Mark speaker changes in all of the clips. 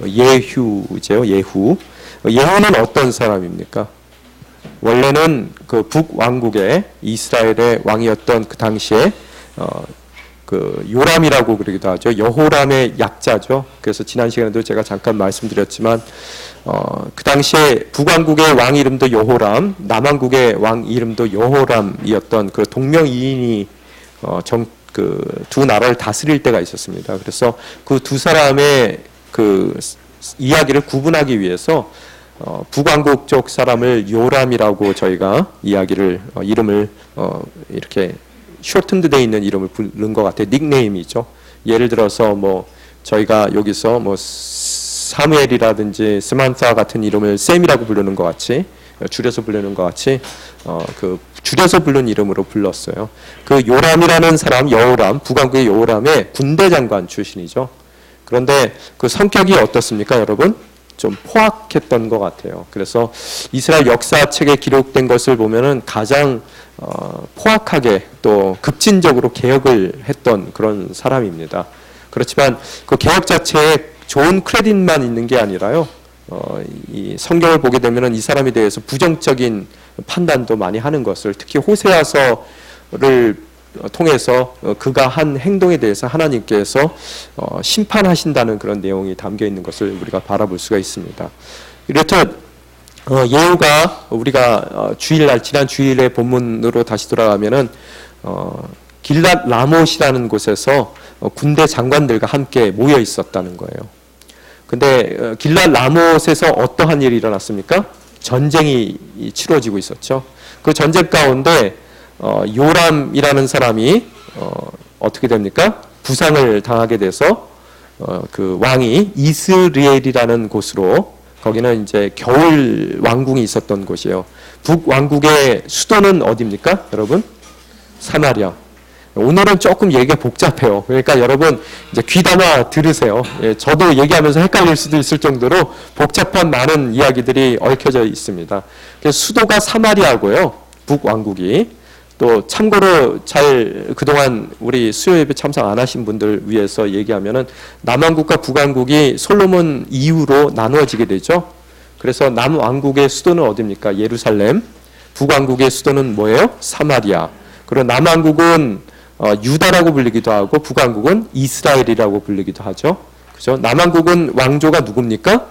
Speaker 1: 예후죠. 예후. 예후는 어떤 사람입니까? 원래는 그 북왕국의 이스라엘의 왕이었던 그 당시에 그 요람이라고 그러기도 하죠. 여호람의 약자죠. 그래서 지난 시간에도 제가 잠깐 말씀드렸지만 그 당시에 북왕국의 왕 이름도 여호람, 남왕국의 왕 이름도 여호람이었던 그 동명이인이 그 두 나라를 다스릴 때가 있었습니다. 그래서 그 두 사람의 그 이야기를 구분하기 위해서 북왕국 쪽 사람을 요람이라고 저희가 이름을 이렇게 쇼튼드 돼 있는 이름을 부른 것 같아요. 닉네임이죠. 예를 들어서 뭐 저희가 여기서 뭐 사무엘이라든지 스만사 같은 이름을 샘이라고 부르는 것 같이, 줄여서 부르는 것 같이 그 줄여서 부른 이름으로 불렀어요. 그 요람이라는 사람, 여호람, 북왕국의 여호람의 군대 장관 출신이죠. 그런데 그 성격이 어떻습니까, 여러분? 좀 포악했던 것 같아요. 그래서 이스라엘 역사책에 기록된 것을 보면은 가장 포악하게 또 급진적으로 개혁을 했던 그런 사람입니다. 그렇지만 그 개혁 자체에 좋은 크레딧만 있는 게 아니라요. 이 성경을 보게 되면은 이 사람에 대해서 부정적인 판단도 많이 하는 것을, 특히 호세아서를 통해서 그가 한 행동에 대해서 하나님께서 심판하신다는 그런 내용이 담겨 있는 것을 우리가 바라볼 수가 있습니다. 이렇듯 예후가 우리가 지난 주일의 본문으로 다시 돌아가면은 길랏 라못이라는 곳에서 군대 장관들과 함께 모여 있었다는 거예요. 근데 길랏 라못에서 어떠한 일이 일어났습니까? 전쟁이 치러지고 있었죠. 그 전쟁 가운데 요람이라는 사람이 어떻게 됩니까? 부상을 당하게 돼서 그 왕이 이스라엘이라는 곳으로, 거기는 이제 겨울 왕궁이 있었던 곳이에요. 북왕국의 수도는 어디입니까, 여러분? 사마리아. 오늘은 조금 얘기가 복잡해요. 그러니까 여러분 이제 귀담아 들으세요. 예, 저도 얘기하면서 헷갈릴 수도 있을 정도로 복잡한 많은 이야기들이 얽혀져 있습니다. 그래서 수도가 사마리아고요. 북왕국이. 또 참고로 잘 그동안 우리 수요 예배 참석 안 하신 분들 위해서 얘기하면은 남왕국과 북왕국이 솔로몬 이후로 나누어지게 되죠. 그래서 남왕국의 수도는 어디입니까? 예루살렘. 북왕국의 수도는 뭐예요? 사마리아. 그리고 남왕국은 유다라고 불리기도 하고 북왕국은 이스라엘이라고 불리기도 하죠. 그죠? 남왕국은 왕조가 누굽니까?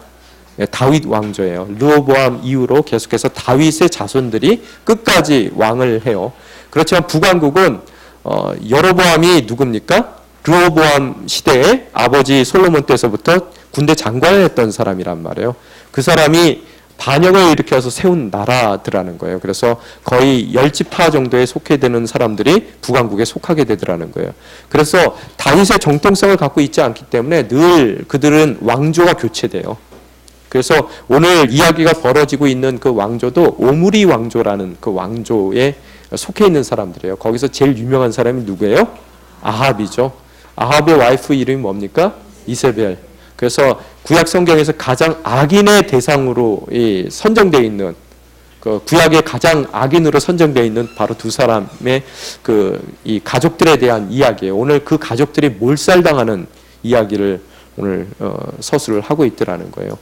Speaker 1: 다윗 왕조예요. 르호보암 이후로 계속해서 다윗의 자손들이 끝까지 왕을 해요. 그렇지만 북왕국은 여로보암이 누굽니까? 르호보암 시대에 아버지 솔로몬 때서부터 군대 장관을 했던 사람이란 말이에요. 그 사람이 반역을 일으켜서 세운 나라더라는 거예요. 그래서 거의 10지파 정도에 속해 되는 사람들이 북왕국에 속하게 되더라는 거예요. 그래서 다윗의 정통성을 갖고 있지 않기 때문에 늘 그들은 왕조가 교체돼요. 그래서 오늘 이야기가 벌어지고 있는 그 왕조도 오므리 왕조라는 그 왕조에 속해 있는 사람들이에요. 거기서 제일 유명한 사람이 누구예요? 아합이죠. 아합의 와이프 이름이 뭡니까? 이세벨. 그래서 구약 성경에서 가장 악인의 대상으로 선정되어 있는, 그 구약의 가장 악인으로 선정되어 있는 바로 두 사람의 이 가족들에 대한 이야기예요. 오늘 그 가족들이 몰살당하는 이야기를 오늘 서술을 하고 있더라는 거예요.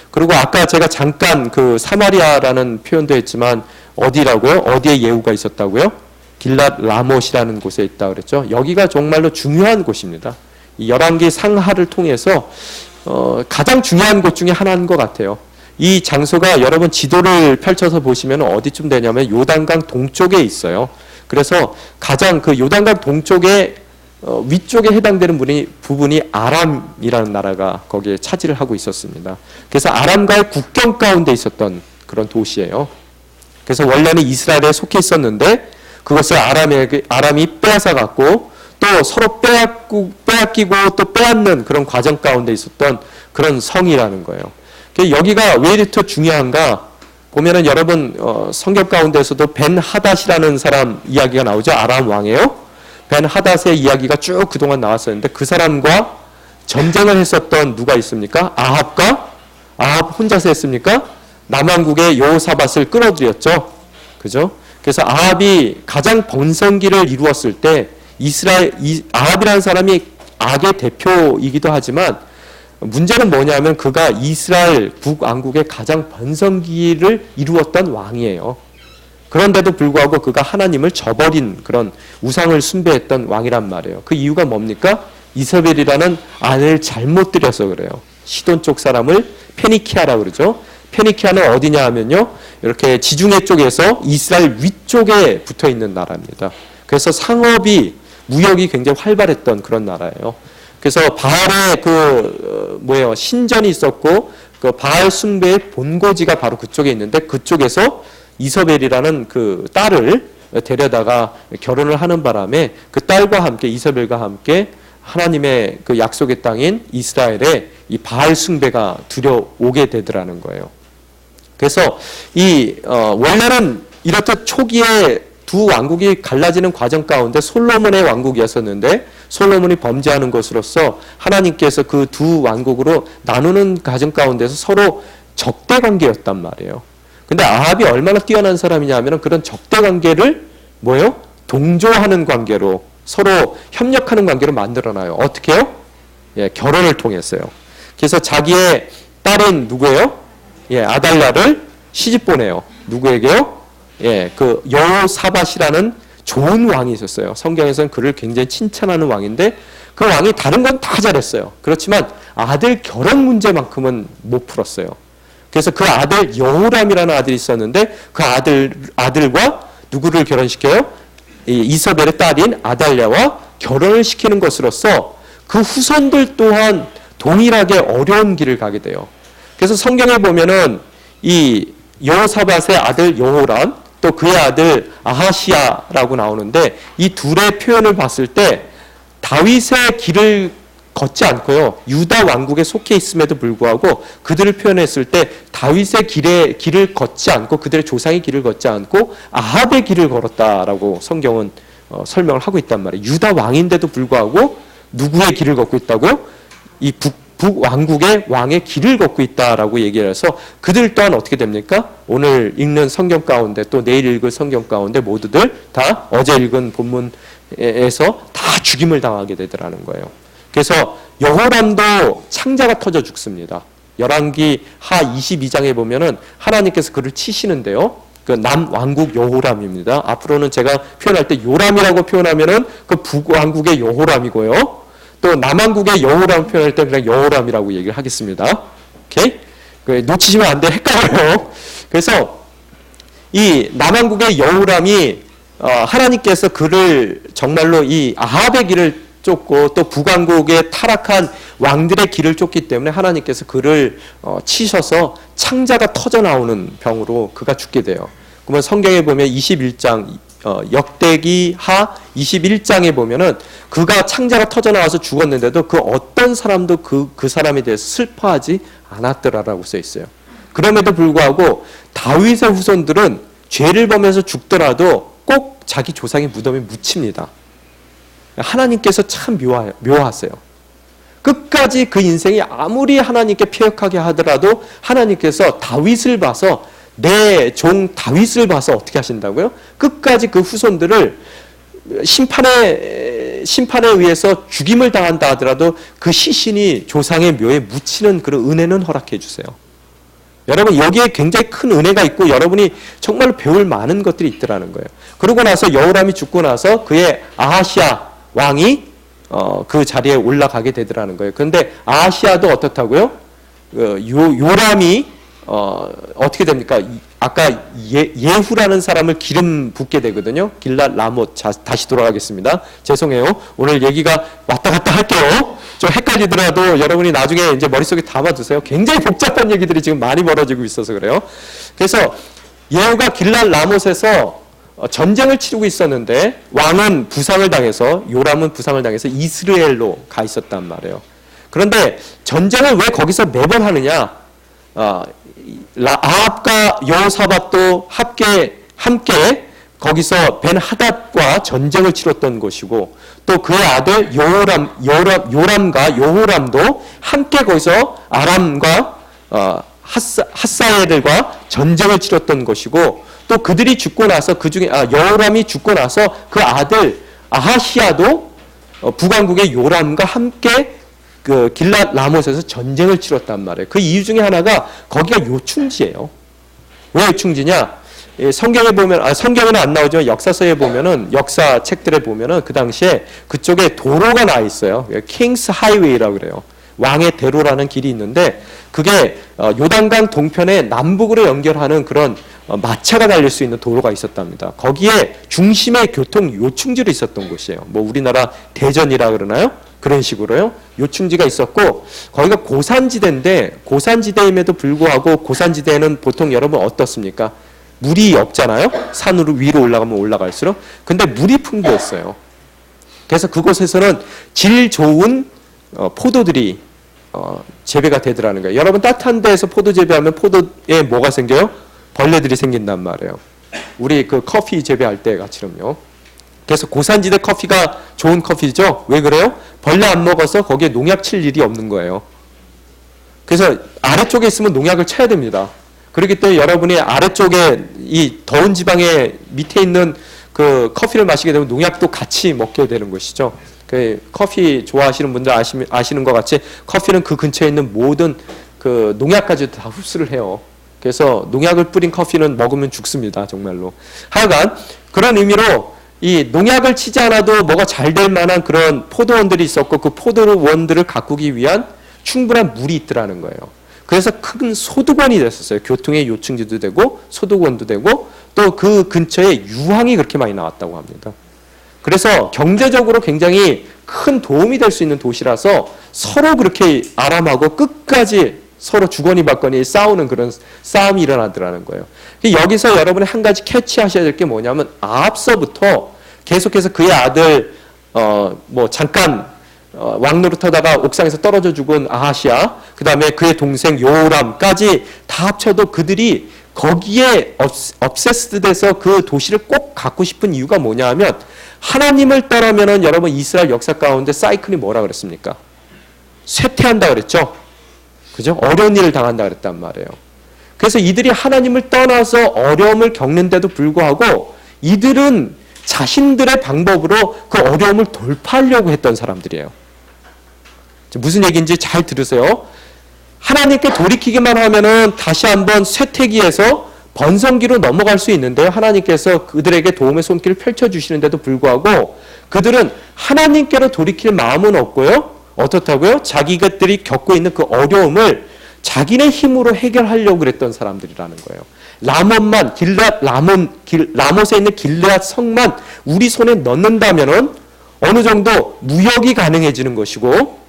Speaker 1: 그리고 아까 제가 잠깐 그 사마리아라는 표현도 했지만 어디라고요? 어디에 예후가 있었다고요? 길랏 라못이라는 곳에 있다 그랬죠. 여기가 정말로 중요한 곳입니다. 이 열왕기 상하를 통해서 가장 중요한 곳 중에 하나인 것 같아요. 이 장소가 여러분 지도를 펼쳐서 보시면 어디쯤 되냐면 요단강 동쪽에 있어요. 그래서 가장 그 요단강 동쪽에 위쪽에 해당되는 부분이 아람이라는 나라가 거기에 차지를 하고 있었습니다. 그래서 아람과의 국경 가운데 있었던 그런 도시예요. 그래서 원래는 이스라엘에 속해 있었는데 그것을 아람이 빼앗아 갖고 또 서로 빼앗기고 또 빼앗는 그런 과정 가운데 있었던 그런 성이라는 거예요. 여기가 왜 이렇게 중요한가 보면은 여러분 성경 가운데서도 벤 하닷이라는 사람 이야기가 나오죠. 아람 왕이에요. 벤 하닷의 이야기가 쭉 그동안 나왔었는데 그 사람과 전쟁을 했었던 누가 있습니까? 아합 혼자서 했습니까? 남왕국의 여호사밧을 끌어들였죠. 그죠? 그래서 아합이 가장 번성기를 이루었을 때 아합이라는 사람이 악의 대표이기도 하지만 문제는 뭐냐면 그가 이스라엘 북왕국의 가장 번성기를 이루었던 왕이에요. 그런데도 불구하고 그가 하나님을 저버린 그런 우상을 숭배했던 왕이란 말이에요. 그 이유가 뭡니까? 이세벨이라는 아내를 잘못 들여서 그래요. 시돈 쪽 사람을 페니키아라고 그러죠. 페니키아는 어디냐 하면요, 이렇게 지중해 쪽에서 이스라엘 위쪽에 붙어 있는 나라입니다. 그래서 상업이, 무역이 굉장히 활발했던 그런 나라예요. 그래서 바알의 신전이 있었고, 그 바알 숭배의 본고지가 바로 그쪽에 있는데, 그쪽에서 이세벨이라는 그 딸을 데려다가 결혼을 하는 바람에 그 딸과 함께, 이세벨과 함께 하나님의 그 약속의 땅인 이스라엘에 이 바알 숭배가 들여오게 되더라는 거예요. 그래서 원래는 이렇듯 초기에 두 왕국이 갈라지는 과정 가운데 솔로몬의 왕국이었었는데, 솔로몬이 범죄하는 것으로서 하나님께서 그 두 왕국으로 나누는 과정 가운데서 서로 적대 관계였단 말이에요. 근데 아합이 얼마나 뛰어난 사람이냐 하면 그런 적대 관계를 동조하는 관계로, 서로 협력하는 관계로 만들어놔요. 어떻게요? 결혼을 통했어요. 그래서 자기의 딸인 누구예요? 아달랴를 시집 보내요. 누구에게요? 그 여호사밧이라는 좋은 왕이 있었어요. 성경에서는 그를 굉장히 칭찬하는 왕인데, 그 왕이 다른 건 다 잘했어요. 그렇지만 아들 결혼 문제만큼은 못 풀었어요. 그래서 그 아들 여호람이라는 아들이 있었는데, 그 아들과 누구를 결혼시켜요? 이세벨의 딸인 아달랴와 결혼을 시키는 것으로서 그 후손들 또한 동일하게 어려운 길을 가게 돼요. 그래서 성경에 보면은 이 여호사밧의 아들 여호람, 또 그의 아들 아하시야라고 나오는데, 이 둘의 표현을 봤을 때 다윗의 길을 걷지 않고요, 유다 왕국에 속해 있음에도 불구하고 그들을 표현했을 때 다윗의 길을 걷지 않고, 그들의 조상의 길을 걷지 않고 아합의 길을 걸었다라고 성경은 설명을 하고 있단 말이에요. 유다 왕인데도 불구하고 누구의 길을 걷고 있다고요? 이 북왕국의 왕의 길을 걷고 있다라고 얘기를 해서, 그들 또한 어떻게 됩니까? 오늘 읽는 성경 가운데, 또 내일 읽을 성경 가운데 모두들 다 어제 읽은 본문에서 다 죽임을 당하게 되더라는 거예요. 그래서 여호람도 창자가 터져 죽습니다. 열왕기 하 22장에 보면은 하나님께서 그를 치시는데요, 그 남왕국 여호람입니다. 앞으로는 제가 표현할 때 요람이라고 표현하면은 그 북왕국의 여호람이고요, 또 남왕국의 여호람 표현할 때 그냥 여호람이라고 얘기를 하겠습니다. 오케이? 놓치시면 안 돼. 헷갈려요. 그래서 이 남왕국의 여호람이 하나님께서 그를 정말로 이 아합의 길을 쫓고, 또 북왕국의 타락한 왕들의 길을 쫓기 때문에 하나님께서 그를 치셔서 창자가 터져 나오는 병으로 그가 죽게 돼요. 그러면 성경에 보면 21장 역대기 하 21장에 보면은 그가 창자가 터져 나와서 죽었는데도 그 어떤 사람도 그 사람에 대해서 슬퍼하지 않았더라라고 써 있어요. 그럼에도 불구하고 다윗의 후손들은 죄를 범해서 죽더라도 꼭 자기 조상의 무덤에 묻힙니다. 하나님께서 참 묘하세요. 끝까지 그 인생이 아무리 하나님께 패역하게 하더라도 하나님께서 다윗을 봐서, 내 종 다윗을 봐서 어떻게 하신다고요? 끝까지 그 후손들을 심판에 의해서 죽임을 당한다 하더라도 그 시신이 조상의 묘에 묻히는 그런 은혜는 허락해 주세요. 여러분, 여기에 굉장히 큰 은혜가 있고 여러분이 정말 배울 많은 것들이 있더라는 거예요. 그러고 나서 여호람이 죽고 나서 그의 아하시야 왕이 그 자리에 올라가게 되더라는 거예요. 그런데 아하시야도 어떻다고요? 요람이 어떻게 됩니까? 아까 예후라는 사람을 기름 붓게 되거든요. 길랏 라못. 다시 돌아가겠습니다. 죄송해요. 오늘 얘기가 왔다 갔다 할게요. 좀 헷갈리더라도 여러분이 나중에 이제 머릿속에 담아두세요. 굉장히 복잡한 얘기들이 지금 많이 벌어지고 있어서 그래요. 그래서 예후가 길랏 라못에서 전쟁을 치르고 있었는데, 왕은 부상을 당해서, 요람은 부상을 당해서 이스라엘로 가 있었단 말이에요. 그런데 전쟁을 왜 거기서 매번 하느냐? 아합과 여호사밧도 함께 거기서 벤하닷과 전쟁을 치렀던 것이고, 또 그의 아들 요람과 여호람도 함께 거기서 아람과 핫사엘들과 전쟁을 치렀던 것이고, 또 그들이 죽고 나서 여호람이 죽고 나서 그 아들 아하시야도 북왕국의 요람과 함께 그 길랏 라못에서 전쟁을 치렀단 말이에요. 그 이유 중에 하나가 거기가 요충지예요. 왜 요충지냐? 성경에 보면, 성경에는 안 나오지만 역사서에 보면은, 역사 책들에 보면은 그 당시에 그쪽에 도로가 나 있어요. 킹스 하이웨이라고 그래요. 왕의 대로라는 길이 있는데, 그게 요단강 동편에 남북으로 연결하는 그런 마차가 달릴 수 있는 도로가 있었답니다. 거기에 중심의 교통 요충지로 있었던 곳이에요. 뭐 우리나라 대전이라 그러나요? 그런 식으로요. 요충지가 있었고, 거기가 고산지대인데, 고산지대임에도 불구하고 고산지대에는 보통 여러분 어떻습니까? 물이 없잖아요. 산으로 위로 올라가면 올라갈수록. 근데 물이 풍부했어요. 그래서 그곳에서는 질 좋은 포도들이 재배가 되더라는 거예요. 여러분 따뜻한 데에서 포도 재배하면 포도에 뭐가 생겨요? 벌레들이 생긴단 말이에요. 우리 그 커피 재배할 때 같이럼요. 그래서 고산지대 커피가 좋은 커피죠. 왜 그래요? 벌레 안 먹어서 거기에 농약 칠 일이 없는 거예요. 그래서 아래쪽에 있으면 농약을 쳐야 됩니다. 그렇기 때문에 여러분이 아래쪽에 이 더운 지방에 밑에 있는 그 커피를 마시게 되면 농약도 같이 먹게 되는 것이죠. 그 커피 좋아하시는 분들 아시는 것 같이 커피는 그 근처에 있는 모든 그 농약까지도 다 흡수를 해요. 그래서 농약을 뿌린 커피는 먹으면 죽습니다. 정말로. 하여간 그런 의미로 이 농약을 치지 않아도 뭐가 잘 될 만한 그런 포도원들이 있었고 그 포도원들을 가꾸기 위한 충분한 물이 있더라는 거예요. 그래서 큰 소득원이 됐었어요. 교통의 요충지도 되고 소득원도 되고 또 그 근처에 유황이 그렇게 많이 나왔다고 합니다. 그래서 경제적으로 굉장히 큰 도움이 될 수 있는 도시라서 서로 그렇게 아람하고 끝까지 서로 주거니 받거니 싸우는 그런 싸움이 일어나더라는 거예요. 여기서 여러분이 한 가지 캐치하셔야 될 게 뭐냐면 앞서부터 계속해서 그의 아들 잠깐 왕노릇하다가 옥상에서 떨어져 죽은 아하시아, 그 다음에 그의 동생 요람까지 다 합쳐도 그들이 거기에 obsessed 돼서 그 도시를 꼭 갖고 싶은 이유가 뭐냐 하면 하나님을 떠나면은 여러분 이스라엘 역사 가운데 사이클이 뭐라 그랬습니까? 쇠퇴한다 그랬죠? 그죠? 어려운 일을 당한다 그랬단 말이에요. 그래서 이들이 하나님을 떠나서 어려움을 겪는데도 불구하고 이들은 자신들의 방법으로 그 어려움을 돌파하려고 했던 사람들이에요. 무슨 얘기인지 잘 들으세요. 하나님께 돌이키기만 하면은 다시 한번 쇠퇴기에서 번성기로 넘어갈 수 있는데요. 하나님께서 그들에게 도움의 손길을 펼쳐주시는데도 불구하고 그들은 하나님께로 돌이킬 마음은 없고요. 어떻다고요? 자기들이 겪고 있는 그 어려움을 자기네 힘으로 해결하려고 그랬던 사람들이라는 거예요. 라못만, 라못에 있는 길앗 성만 우리 손에 넣는다면은 어느 정도 무역이 가능해지는 것이고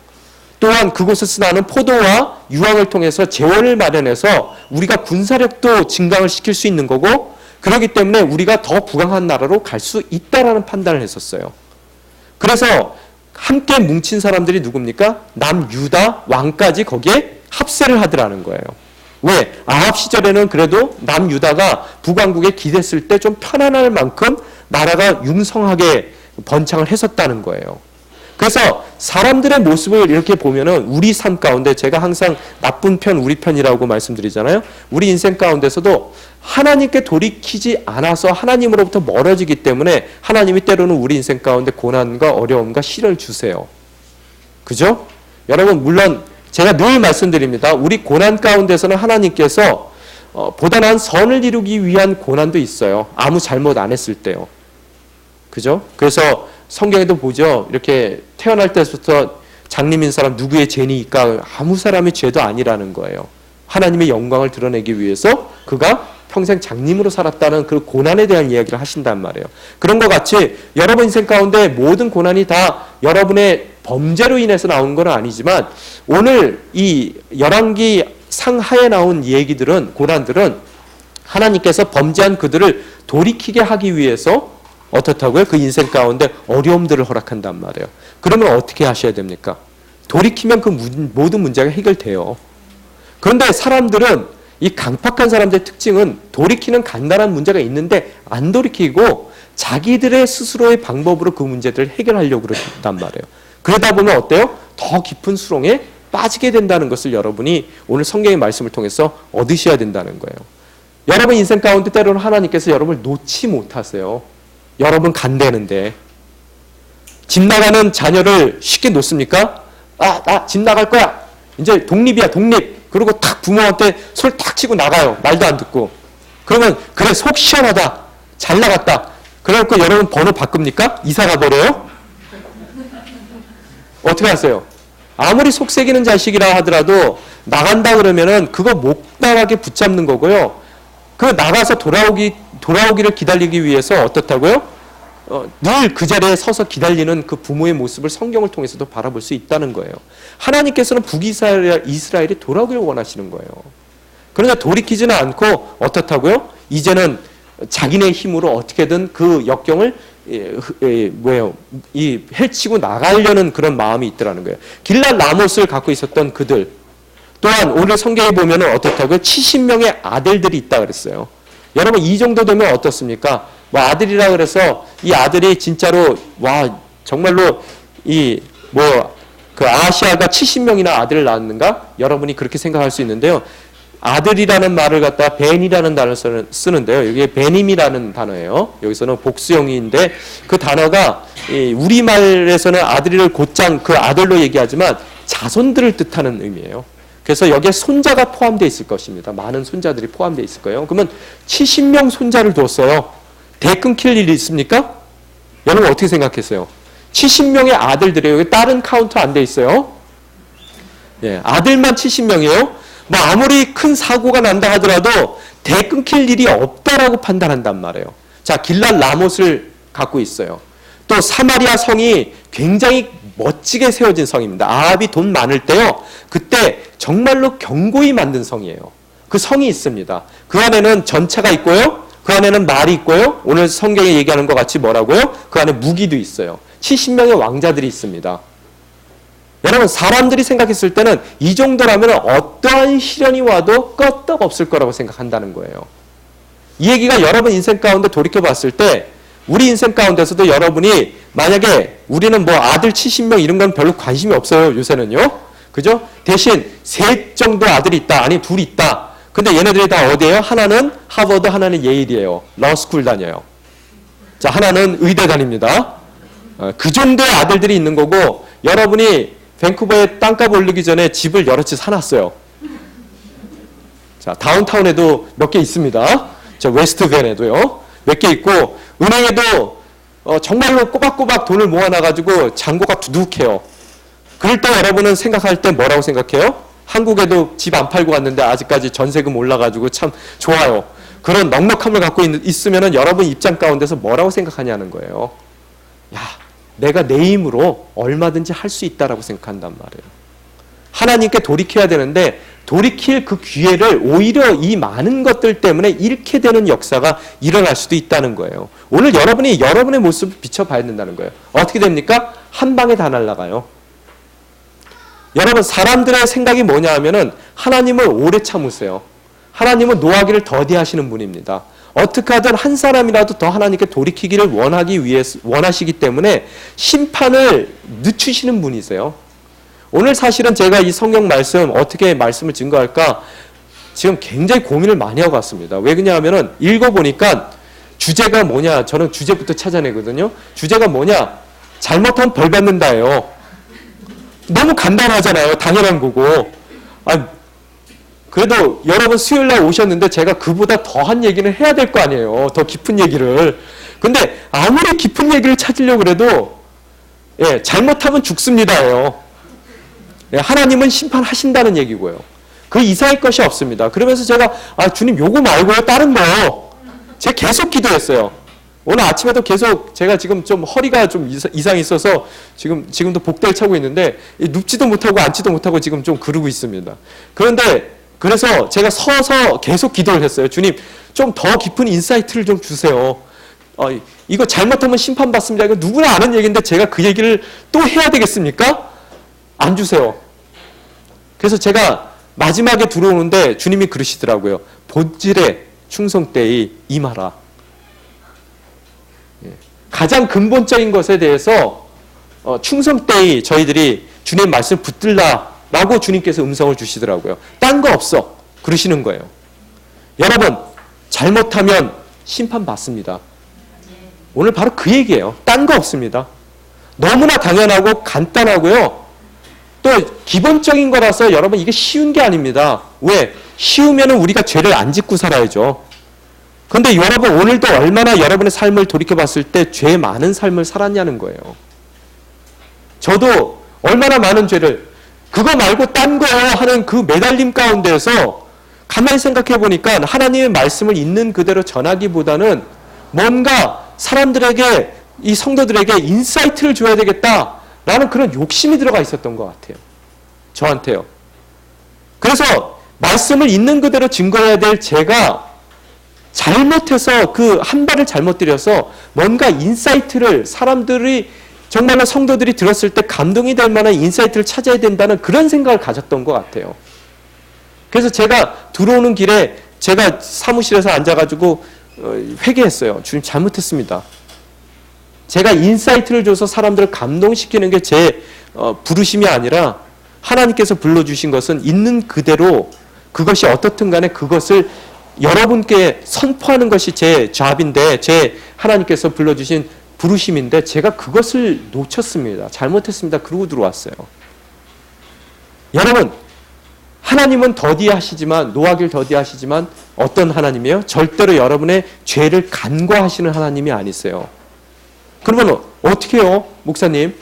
Speaker 1: 또한 그곳에서 나는 포도와 유황을 통해서 재원을 마련해서 우리가 군사력도 증강을 시킬 수 있는 거고 그렇기 때문에 우리가 더 부강한 나라로 갈 수 있다라는 판단을 했었어요. 그래서 함께 뭉친 사람들이 누굽니까? 남유다 왕까지 거기에 합세를 하더라는 거예요. 왜? 아합 시절에는 그래도 남유다가 북왕국에 기댔을 때 좀 편안할 만큼 나라가 융성하게 번창을 했었다는 거예요. 그래서 사람들의 모습을 이렇게 보면은 우리 삶 가운데 제가 항상 나쁜 편 우리 편이라고 말씀드리잖아요. 우리 인생 가운데서도 하나님께 돌이키지 않아서 하나님으로부터 멀어지기 때문에 하나님이 때로는 우리 인생 가운데 고난과 어려움과 시련을 주세요. 그죠? 여러분 물론 제가 늘 말씀드립니다. 우리 고난 가운데서는 하나님께서 보다 나은 선을 이루기 위한 고난도 있어요. 아무 잘못 안 했을 때요. 그죠? 그래서 성경에도 보죠. 이렇게 태어날 때부터 장님인 사람 누구의 죄니까 아무 사람의 죄도 아니라는 거예요. 하나님의 영광을 드러내기 위해서 그가 평생 장님으로 살았다는 그 고난에 대한 이야기를 하신단 말이에요. 그런 것 같이 여러분 인생 가운데 모든 고난이 다 여러분의 범죄로 인해서 나온 건 아니지만 오늘 이 열왕기 상하에 나온 얘기들은 고난들은 하나님께서 범죄한 그들을 돌이키게 하기 위해서 어떻다고요? 그 인생 가운데 어려움들을 허락한단 말이에요. 그러면 어떻게 하셔야 됩니까? 돌이키면 그 모든 문제가 해결돼요. 그런데 사람들은 이 강팍한 사람들의 특징은 돌이키는 간단한 문제가 있는데 안 돌이키고 자기들의 스스로의 방법으로 그 문제들을 해결하려고 그런단 말이에요. 그러다 보면 어때요? 더 깊은 수렁에 빠지게 된다는 것을 여러분이 오늘 성경의 말씀을 통해서 얻으셔야 된다는 거예요. 여러분 인생 가운데 때로는 하나님께서 여러분을 놓지 못하세요. 여러분 간대는데 집 나가는 자녀를 쉽게 놓습니까? 나 집 나갈 거야. 이제 독립이야, 독립. 그리고 탁 부모한테 손 탁 치고 나가요. 말도 안 듣고. 그러면 그래, 속 시원하다. 잘 나갔다. 그래갖고 여러분 번호 바꿉니까? 이사 가버려요? 어떻게 하세요? 아무리 속색이는 자식이라 하더라도 나간다 그러면은 그거 못 나가게 붙잡는 거고요. 그 나가서 돌아오기를 기다리기 위해서 어떻다고요? 늘 그 자리에 서서 기다리는 그 부모의 모습을 성경을 통해서도 바라볼 수 있다는 거예요. 하나님께서는 북이스라엘이 돌아오기를 원하시는 거예요. 그러나 돌이키지는 않고 어떻다고요? 이제는 자기네 힘으로 어떻게든 그 역경을 펼치고 나가려는 그런 마음이 있더라는 거예요. 길랏 라못을 갖고 있었던 그들 또한 오늘 성경에 보면 어떻다고요? 70명의 아들들이 있다 그랬어요. 여러분 이 정도 되면 어떻습니까? 뭐 아들이라 그래서 이 아들이 진짜로 정말로 그 아시아가 70명이나 아들을 낳았는가? 여러분이 그렇게 생각할 수 있는데요. 아들이라는 말을 갖다 벤이라는 단어를 쓰는데요. 이게 베님이라는 단어예요. 여기서는 복수형인데 그 단어가 우리말에서는 아들을 곧장 그 아들로 얘기하지만 자손들을 뜻하는 의미예요. 그래서 여기에 손자가 포함되어 있을 것입니다. 많은 손자들이 포함되어 있을 거예요. 그러면 70명 손자를 뒀어요. 대 끊길 일이 있습니까? 여러분 어떻게 생각했어요? 70명의 아들들이에요. 여기 다른 카운트 안 돼 있어요. 예, 아들만 70명이에요. 뭐 아무리 큰 사고가 난다 하더라도 대 끊길 일이 없다라고 판단한단 말이에요. 자, 길랏 라못을 갖고 있어요. 또 사마리아 성이 굉장히 멋지게 세워진 성입니다. 아합이 돈 많을 때요. 그때 정말로 견고히 만든 성이에요. 그 성이 있습니다. 그 안에는 전차가 있고요. 그 안에는 말이 있고요. 오늘 성경에 얘기하는 것 같이 뭐라고요? 그 안에 무기도 있어요. 70명의 왕자들이 있습니다. 여러분 사람들이 생각했을 때는 이 정도라면 어떠한 시련이 와도 끄떡없을 거라고 생각한다는 거예요. 이 얘기가 여러분 인생 가운데 돌이켜봤을 때 우리 인생 가운데서도 여러분이 만약에 우리는 뭐 아들 70명 이런 건 별로 관심이 없어요. 요새는요. 그죠? 대신 셋 정도 아들이 있다. 아니 둘 있다. 근데 얘네들이 다 어디예요? 하나는 하버드, 하나는 예일이에요. 러스쿨 다녀요. 자, 하나는 의대 다닙니다. 그 정도의 아들들이 있는 거고 여러분이 밴쿠버에 땅값 올리기 전에 집을 여러 채 사놨어요. 자, 다운타운에도 몇 개 있습니다. 저 웨스트밴에도요. 몇 개 있고 은행에도 정말로 꼬박꼬박 돈을 모아놔가지고 잔고가 두둑해요. 그럴 때 여러분은 생각할 때 뭐라고 생각해요? 한국에도 집 안 팔고 갔는데 아직까지 전세금 올라가지고 참 좋아요. 그런 넉넉함을 갖고 있으면 여러분 입장 가운데서 뭐라고 생각하냐는 거예요. 야, 내가 내 힘으로 얼마든지 할 수 있다라고 생각한단 말이에요. 하나님께 돌이켜야 되는데 돌이킬 그 기회를 오히려 이 많은 것들 때문에 잃게 되는 역사가 일어날 수도 있다는 거예요. 오늘 여러분이 여러분의 모습을 비춰봐야 된다는 거예요. 어떻게 됩니까? 한 방에 다 날아가요. 여러분 사람들의 생각이 뭐냐 하면은 하나님을 오래 참으세요. 하나님은 노하기를 더디하시는 분입니다. 어떻게 하든 한 사람이라도 더 하나님께 돌이키기를 원하시기 때문에 심판을 늦추시는 분이세요. 오늘 사실은 제가 이 성경 말씀 어떻게 말씀을 증거할까 지금 굉장히 고민을 많이 하고 왔습니다. 왜 그러냐면은 읽어보니까 주제가 뭐냐 저는 주제부터 찾아내거든요. 주제가 뭐냐 잘못하면 벌 받는다예요. 너무 간단하잖아요. 당연한 거고. 그래도 여러분 수요일날 오셨는데 제가 그보다 더한 얘기는 해야 될 거 아니에요. 더 깊은 얘기를. 근데 아무리 깊은 얘기를 찾으려고 그래도 잘못하면 죽습니다예요. 하나님은 심판하신다는 얘기고요. 그 이상의 것이 없습니다. 그러면서 제가 주님 요거 말고요 다른 거 제가 계속 기도했어요. 오늘 아침에도 계속 제가 지금 좀 허리가 좀 이상이 있어서 지금도 복대를 차고 있는데 눕지도 못하고 앉지도 못하고 지금 좀 그러고 있습니다. 그런데 그래서 제가 서서 계속 기도를 했어요. 주님 좀 더 깊은 인사이트를 좀 주세요. 이거 잘못하면 심판받습니다. 이거 누구나 아는 얘기인데 제가 그 얘기를 또 해야 되겠습니까? 안 주세요. 그래서 제가 마지막에 들어오는데 주님이 그러시더라고요. 본질의 충성되이 임하라. 가장 근본적인 것에 대해서 충성되이 저희들이 주님 말씀 붙들라라고 주님께서 음성을 주시더라고요. 딴 거 없어. 그러시는 거예요. 여러분 잘못하면 심판받습니다. 오늘 바로 그 얘기예요. 딴 거 없습니다. 너무나 당연하고 간단하고요. 또 기본적인 거라서 여러분 이게 쉬운 게 아닙니다. 왜? 쉬우면 우리가 죄를 안 짓고 살아야죠. 그런데 여러분 오늘도 얼마나 여러분의 삶을 돌이켜봤을 때 죄 많은 삶을 살았냐는 거예요. 저도 얼마나 많은 죄를, 그거 말고 딴 거 하는 그 매달림 가운데서 가만히 생각해 보니까 하나님의 말씀을 있는 그대로 전하기보다는 뭔가 사람들에게, 이 성도들에게 인사이트를 줘야 되겠다라는 그런 욕심이 들어가 있었던 것 같아요. 저한테요. 그래서 말씀을 있는 그대로 증거해야 될 제가 잘못해서 그 한 발을 잘못 들여서 뭔가 인사이트를, 사람들이 정말로 성도들이 들었을 때 감동이 될 만한 인사이트를 찾아야 된다는 그런 생각을 가졌던 것 같아요. 그래서 제가 들어오는 길에 제가 사무실에서 앉아가지고 회개했어요. 주님 잘못했습니다. 제가 인사이트를 줘서 사람들을 감동시키는 게 제 부르심이 아니라 하나님께서 불러주신 것은 있는 그대로 그것이 어떻든 간에 그것을 여러분께 선포하는 것이 제 잡인데, 제 하나님께서 불러주신 부르심인데 제가 그것을 놓쳤습니다. 잘못했습니다. 그러고 들어왔어요. 여러분, 하나님은 더디하시지만, 노하기를 더디하시지만 어떤 하나님이에요? 절대로 여러분의 죄를 간과하시는 하나님이 아니세요. 그러면 어떻게 해요? 목사님,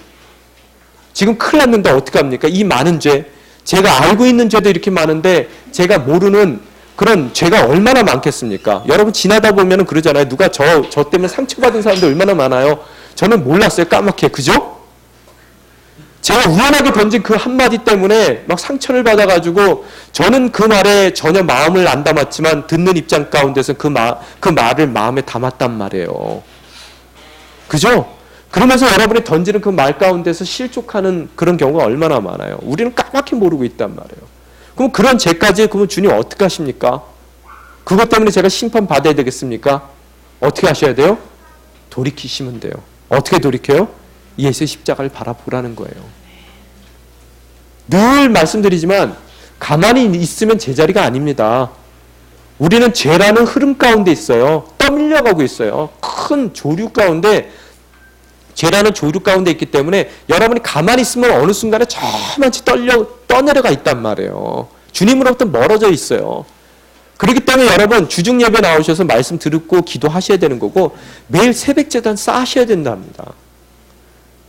Speaker 1: 지금 큰일 났는데 어떡합니까? 이 많은 죄, 제가 알고 있는 죄도 이렇게 많은데 제가 모르는 그런 죄가 얼마나 많겠습니까? 여러분 지나다 보면 그러잖아요. 누가 저 때문에 상처받은 사람들 얼마나 많아요. 저는 몰랐어요. 까맣게. 그죠? 제가 우연하게 던진 그 한마디 때문에 막 상처를 받아가지고 저는 그 말에 전혀 마음을 안 담았지만 듣는 입장 가운데서 그 말을 마음에 담았단 말이에요. 그죠? 그러면서 여러분이 던지는 그 말 가운데서 실족하는 그런 경우가 얼마나 많아요. 우리는 까맣게 모르고 있단 말이에요. 그럼 그런 죄까지 그러면 주님 어떻게 하십니까? 그것 때문에 제가 심판 받아야 되겠습니까? 어떻게 하셔야 돼요? 돌이키시면 돼요. 어떻게 돌이켜요? 예수의 십자가를 바라보라는 거예요. 늘 말씀드리지만 가만히 있으면 제자리가 아닙니다. 우리는 죄라는 흐름 가운데 있어요. 떠밀려가고 있어요. 큰 조류 가운데, 죄라는 조류 가운데 있기 때문에 여러분이 가만히 있으면 어느 순간에 저만치 떠내려가 있단 말이에요. 주님으로부터 멀어져 있어요. 그렇기 때문에 여러분 주중 예배 나오셔서 말씀 듣고 기도하셔야 되는 거고 매일 새벽 제단 쌓으셔야 된답니다.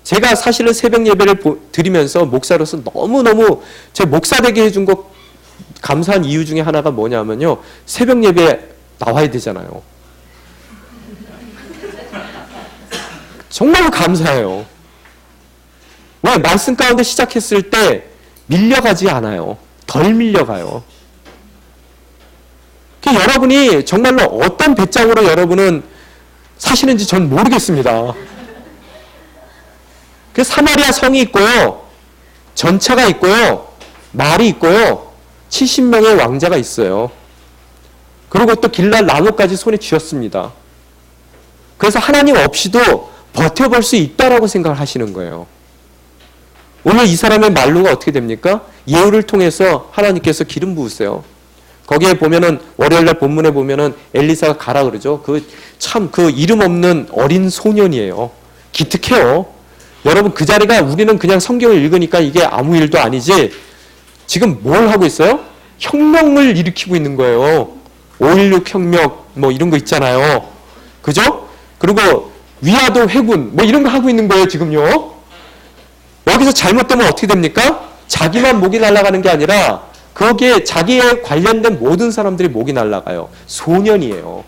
Speaker 1: 제가 사실은 새벽 예배를 드리면서 목사로서 너무너무 제 목사 되게 해준 거 감사한 이유 중에 하나가 뭐냐면요. 새벽 예배에 나와야 되잖아요. 정말로 감사해요. 왜? 말씀 가운데 시작했을 때 밀려가지 않아요. 덜 밀려가요. 여러분이 정말로 어떤 배짱으로 여러분은 사시는지 전 모르겠습니다. 사마리아 성이 있고요. 전차가 있고요. 말이 있고요. 70명의 왕자가 있어요. 그리고 또 길랄 나무까지 손에 쥐었습니다. 그래서 하나님 없이도 버텨볼 수 있다라고 생각을 하시는 거예요. 오늘 이 사람의 말로가 어떻게 됩니까? 예후를 통해서 하나님께서 기름 부으세요. 거기에 보면은 월요일날 본문에 보면은 엘리사가 가라 그러죠. 그 이름 없는 어린 소년이에요. 기특해요. 여러분 그 자리가 우리는 그냥 성경을 읽으니까 이게 아무 일도 아니지. 지금 뭘 하고 있어요? 혁명을 일으키고 있는 거예요. 5.16 혁명 뭐 이런 거 있잖아요. 그죠? 그리고 위화도 회군 뭐 이런 거 하고 있는 거예요 지금요. 여기서 잘못되면 어떻게 됩니까? 자기만 목이 날아가는 게 아니라 거기에 자기에 관련된 모든 사람들이 목이 날아가요. 소년이에요.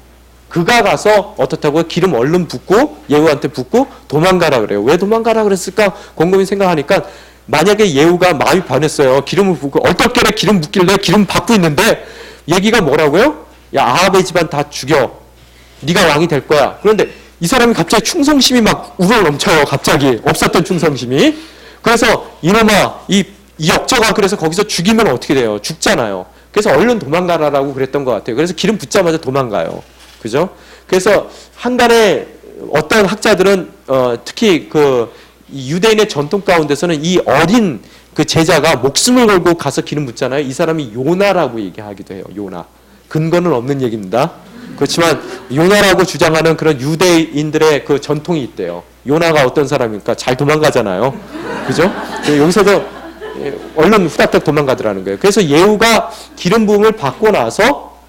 Speaker 1: 그가 가서 어떻다고요? 기름 얼른 붓고 예후한테 붓고 도망가라 그래요. 왜 도망가라 그랬을까? 곰곰이 생각하니까 만약에 예후가 마음이 변했어요. 기름을 붓고 어떻게 기름 붓길래 기름 받고 있는데 얘기가 뭐라고요? 야 아합의 집안 다 죽여. 네가 왕이 될 거야. 그런데 이 사람이 갑자기 충성심이 막 우러넘쳐요. 갑자기 없었던 충성심이. 그래서 이놈아 이 역저가 그래서 거기서 죽이면 어떻게 돼요? 죽잖아요. 그래서 얼른 도망가라라고 그랬던 것 같아요. 그래서 기름 붓자마자 도망가요. 그죠? 그래서 한간에 어떤 학자들은 특히 그 유대인의 전통 가운데서는 이 어린 그 제자가 목숨을 걸고 가서 기름 붓잖아요. 이 사람이 요나라고 얘기하기도 해요. 요나. 근거는 없는 얘기입니다. 그렇지만 요나라고 주장하는 그런 유대인들의 그 전통이 있대요. 요나가 어떤 사람입니까? 잘 도망가잖아요. 그죠? 여기서도 얼른 후닥닥 도망가더라는 거예요. 그래서 예후가 기름 부음을 받고 나서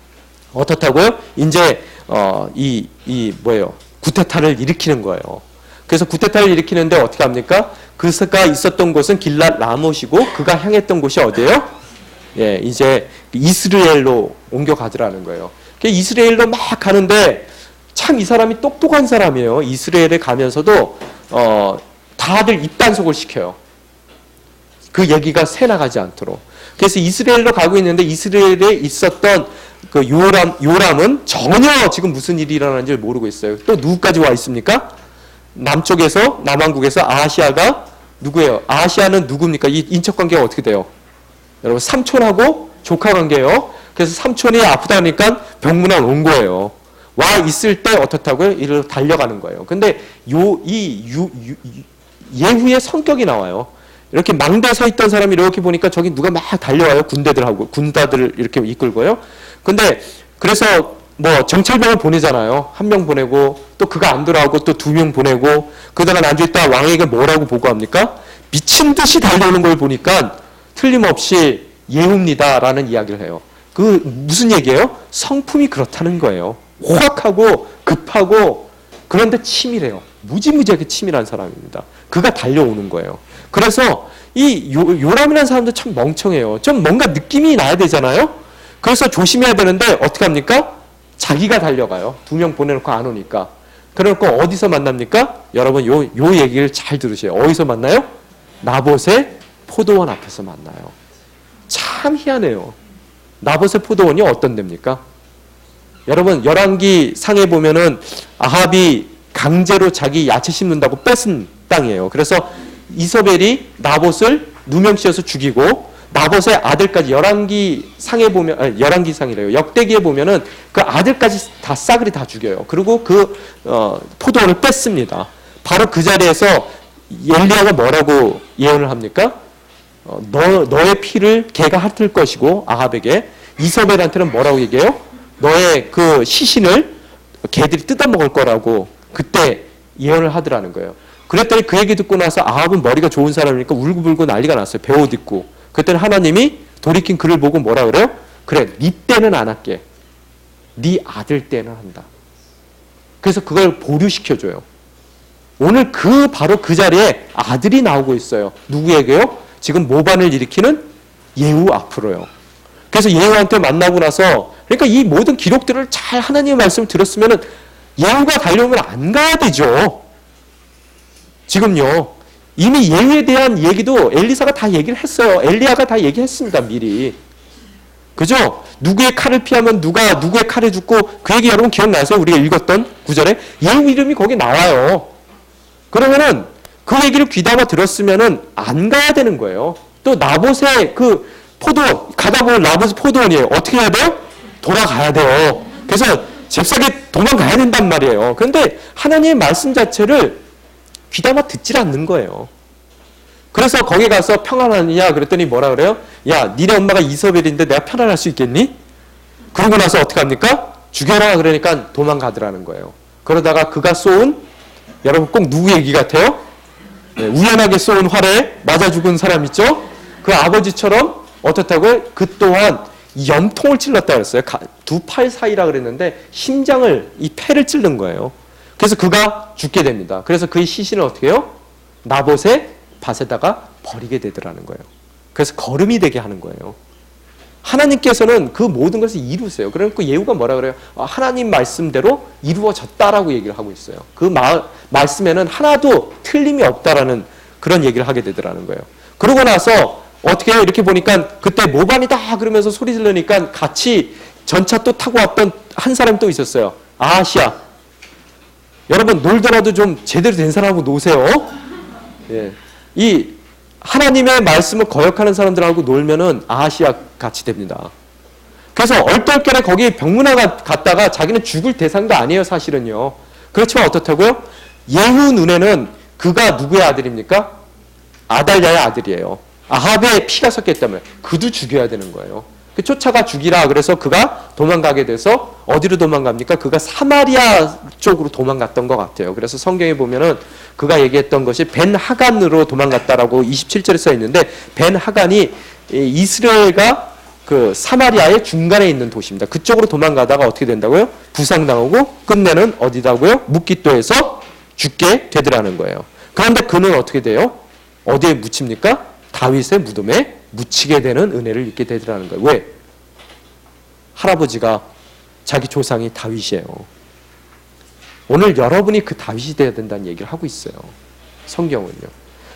Speaker 1: 어떻다고요? 이제 뭐예요? 구테타를 일으키는 거예요. 그래서 구테타를 일으키는데 어떻게 합니까? 그가 있었던 곳은 길랏 라못이고 그가 향했던 곳이 어디예요? 예, 이제 이스라엘로 옮겨가더라는 거예요. 이스라엘로 막 가는데 참 이 사람이 똑똑한 사람이에요. 이스라엘에 가면서도 다들 입단속을 시켜요. 그 얘기가 새나가지 않도록. 그래서 이스라엘로 가고 있는데 이스라엘에 있었던 그 요람은 전혀 지금 무슨 일이 일어나는지 모르고 있어요. 또 누구까지 와 있습니까? 남왕국에서 아하시아가 누구예요? 아하시아는 누굽니까? 이 인척 관계가 어떻게 돼요? 여러분 삼촌하고 조카 관계예요. 그래서 삼촌이 아프다니까 병문안 온 거예요. 와 있을 때 어떻다고요? 이를 달려가는 거예요. 근데 예후의 성격이 나와요. 이렇게 망대에 서 있던 사람이 이렇게 보니까 저기 누가 막 달려와요. 군다들을 이렇게 이끌고요. 근데 그래서 뭐 정찰병을 보내잖아요. 한 명 보내고 또 그가 안 돌아오고 또 2명 보내고 그러다가 나중에 또 왕에게 뭐라고 보고합니까? 미친 듯이 달려오는 걸 보니까 틀림없이 예후입니다라는 이야기를 해요. 그 무슨 얘기예요? 성품이 그렇다는 거예요. 호악하고 급하고 그런데 치밀해요. 무지무지하게 치밀한 사람입니다. 그가 달려오는 거예요. 그래서 이 요람이라는 사람도 참 멍청해요. 좀 뭔가 느낌이 나야 되잖아요. 그래서 조심해야 되는데 어떻게 합니까? 자기가 달려가요. 2명 보내놓고 안 오니까. 그래놓고 어디서 만납니까? 여러분 요 얘기를 잘 들으세요. 어디서 만나요? 나봇의 포도원 앞에서 만나요. 참 희한해요. 나봇의 포도원이 어떤 데입니까? 여러분 열왕기 상에 보면은 아합이 강제로 자기 야채 심는다고 뺏은 땅이에요. 그래서 이서벨이 나봇을 누명씌워서 죽이고 나봇의 아들까지 열왕기상에 보면 열왕기상이래요. 역대기에 보면은 그 아들까지 다 싸그리 다 죽여요. 그리고 그 포도원을 뺐습니다. 바로 그 자리에서 엘리야가 뭐라고 예언을 합니까? 너의 피를 개가 핥을 것이고 아합에게 이서벨한테는 뭐라고 얘기해요? 너의 그 시신을 개들이 뜯어먹을 거라고 그때 예언을 하더라는 거예요. 그랬더니 그 얘기 듣고 나서 아합은 머리가 좋은 사람이니까 울고불고 난리가 났어요. 배옷 입고. 그때는 하나님이 돌이킨 그를 보고 뭐라 그래요? 그래, 네 때는 안 할게. 네 아들 때는 한다. 그래서 그걸 보류시켜줘요. 오늘 바로 그 자리에 아들이 나오고 있어요. 누구에게요? 지금 모반을 일으키는 예후 앞으로요. 그래서 예후한테 만나고 나서 그러니까 이 모든 기록들을 잘 하나님의 말씀을 들었으면은 예후가 달려오면 안 가야 되죠. 지금요. 이미 예후에 대한 얘기도 엘리사가 다 얘기를 했어요. 엘리야가 다 얘기했습니다. 미리. 그죠? 누구의 칼을 피하면 누구의 칼에 죽고 그 얘기 여러분 기억나세요? 우리가 읽었던 구절에 예후 이름이 거기 나와요. 그러면은 그 얘기를 귀담아 들었으면은 안 가야 되는 거예요. 또 나봇의 그 포도원 가다 보면 나봇의 포도원이에요. 어떻게 해야 돼요? 돌아가야 돼요. 그래서 잽싸게 도망가야 된단 말이에요. 그런데 하나님의 말씀 자체를 귀담아 듣질 않는 거예요. 그래서 거기 가서 평안하느냐 그랬더니 뭐라 그래요? 야, 니네 엄마가 이서벨인데 내가 편안할 수 있겠니? 그러고 나서 어떻게 합니까? 죽여라 그러니까 도망가더라는 거예요. 그러다가 그가 쏜 여러분 꼭 누구 얘기 같아요? 네, 우연하게 쏜 활에 맞아 죽은 사람 있죠? 그 아버지처럼 어떻다고요? 그 또한 염통을 찔렀다 그랬어요. 두 팔 사이라 그랬는데 심장을 이 폐를 찔른 거예요. 그래서 그가 죽게 됩니다. 그래서 그의 시신을 어떻게 해요? 나봇의 밭에다가 버리게 되더라는 거예요. 그래서 거름이 되게 하는 거예요. 하나님께서는 그 모든 것을 이루세요. 그러니까 예후가 뭐라 그래요? 하나님 말씀대로 이루어졌다라고 얘기를 하고 있어요. 그 말씀에는 하나도 틀림이 없다라는 그런 얘기를 하게 되더라는 거예요. 그러고 나서 어떻게 해요? 이렇게 보니까 그때 모반이다 그러면서 소리 지르니까 같이 전차 또 타고 왔던 한 사람이 또 있었어요. 아하시아. 여러분 놀더라도 좀 제대로 된 사람하고 노세요. 예. 이 하나님의 말씀을 거역하는 사람들하고 놀면은 아하시아 같이 됩니다. 그래서 얼떨결에 거기 병문안가 갔다가 자기는 죽을 대상도 아니에요, 사실은요. 그렇지만 어떻다고요? 예후 눈에는 그가 누구의 아들입니까? 아달랴의 아들이에요. 아합의 피가 섞였기 때문에 그도 죽여야 되는 거예요. 쫓아가 죽이라 그래서 그가 도망가게 돼서 어디로 도망갑니까? 그가 사마리아 쪽으로 도망갔던 것 같아요. 그래서 성경에 보면은 그가 얘기했던 것이 벤 하간으로 도망갔다라고 27절에 써 있는데, 벤 하간이 이스라엘과 그 사마리아의 중간에 있는 도시입니다. 그쪽으로 도망가다가 어떻게 된다고요? 부상당하고 끝내는 어디다고요? 묵깃도에서 죽게 되더라는 거예요. 그런데 그는 어떻게 돼요? 어디에 묻힙니까? 다윗의 무덤에 묻히게 되는 은혜를 입게 되더라는 거예요. 왜? 할아버지가 자기 조상이 다윗이에요. 오늘 여러분이 그 다윗이 되어야 된다는 얘기를 하고 있어요. 성경은요.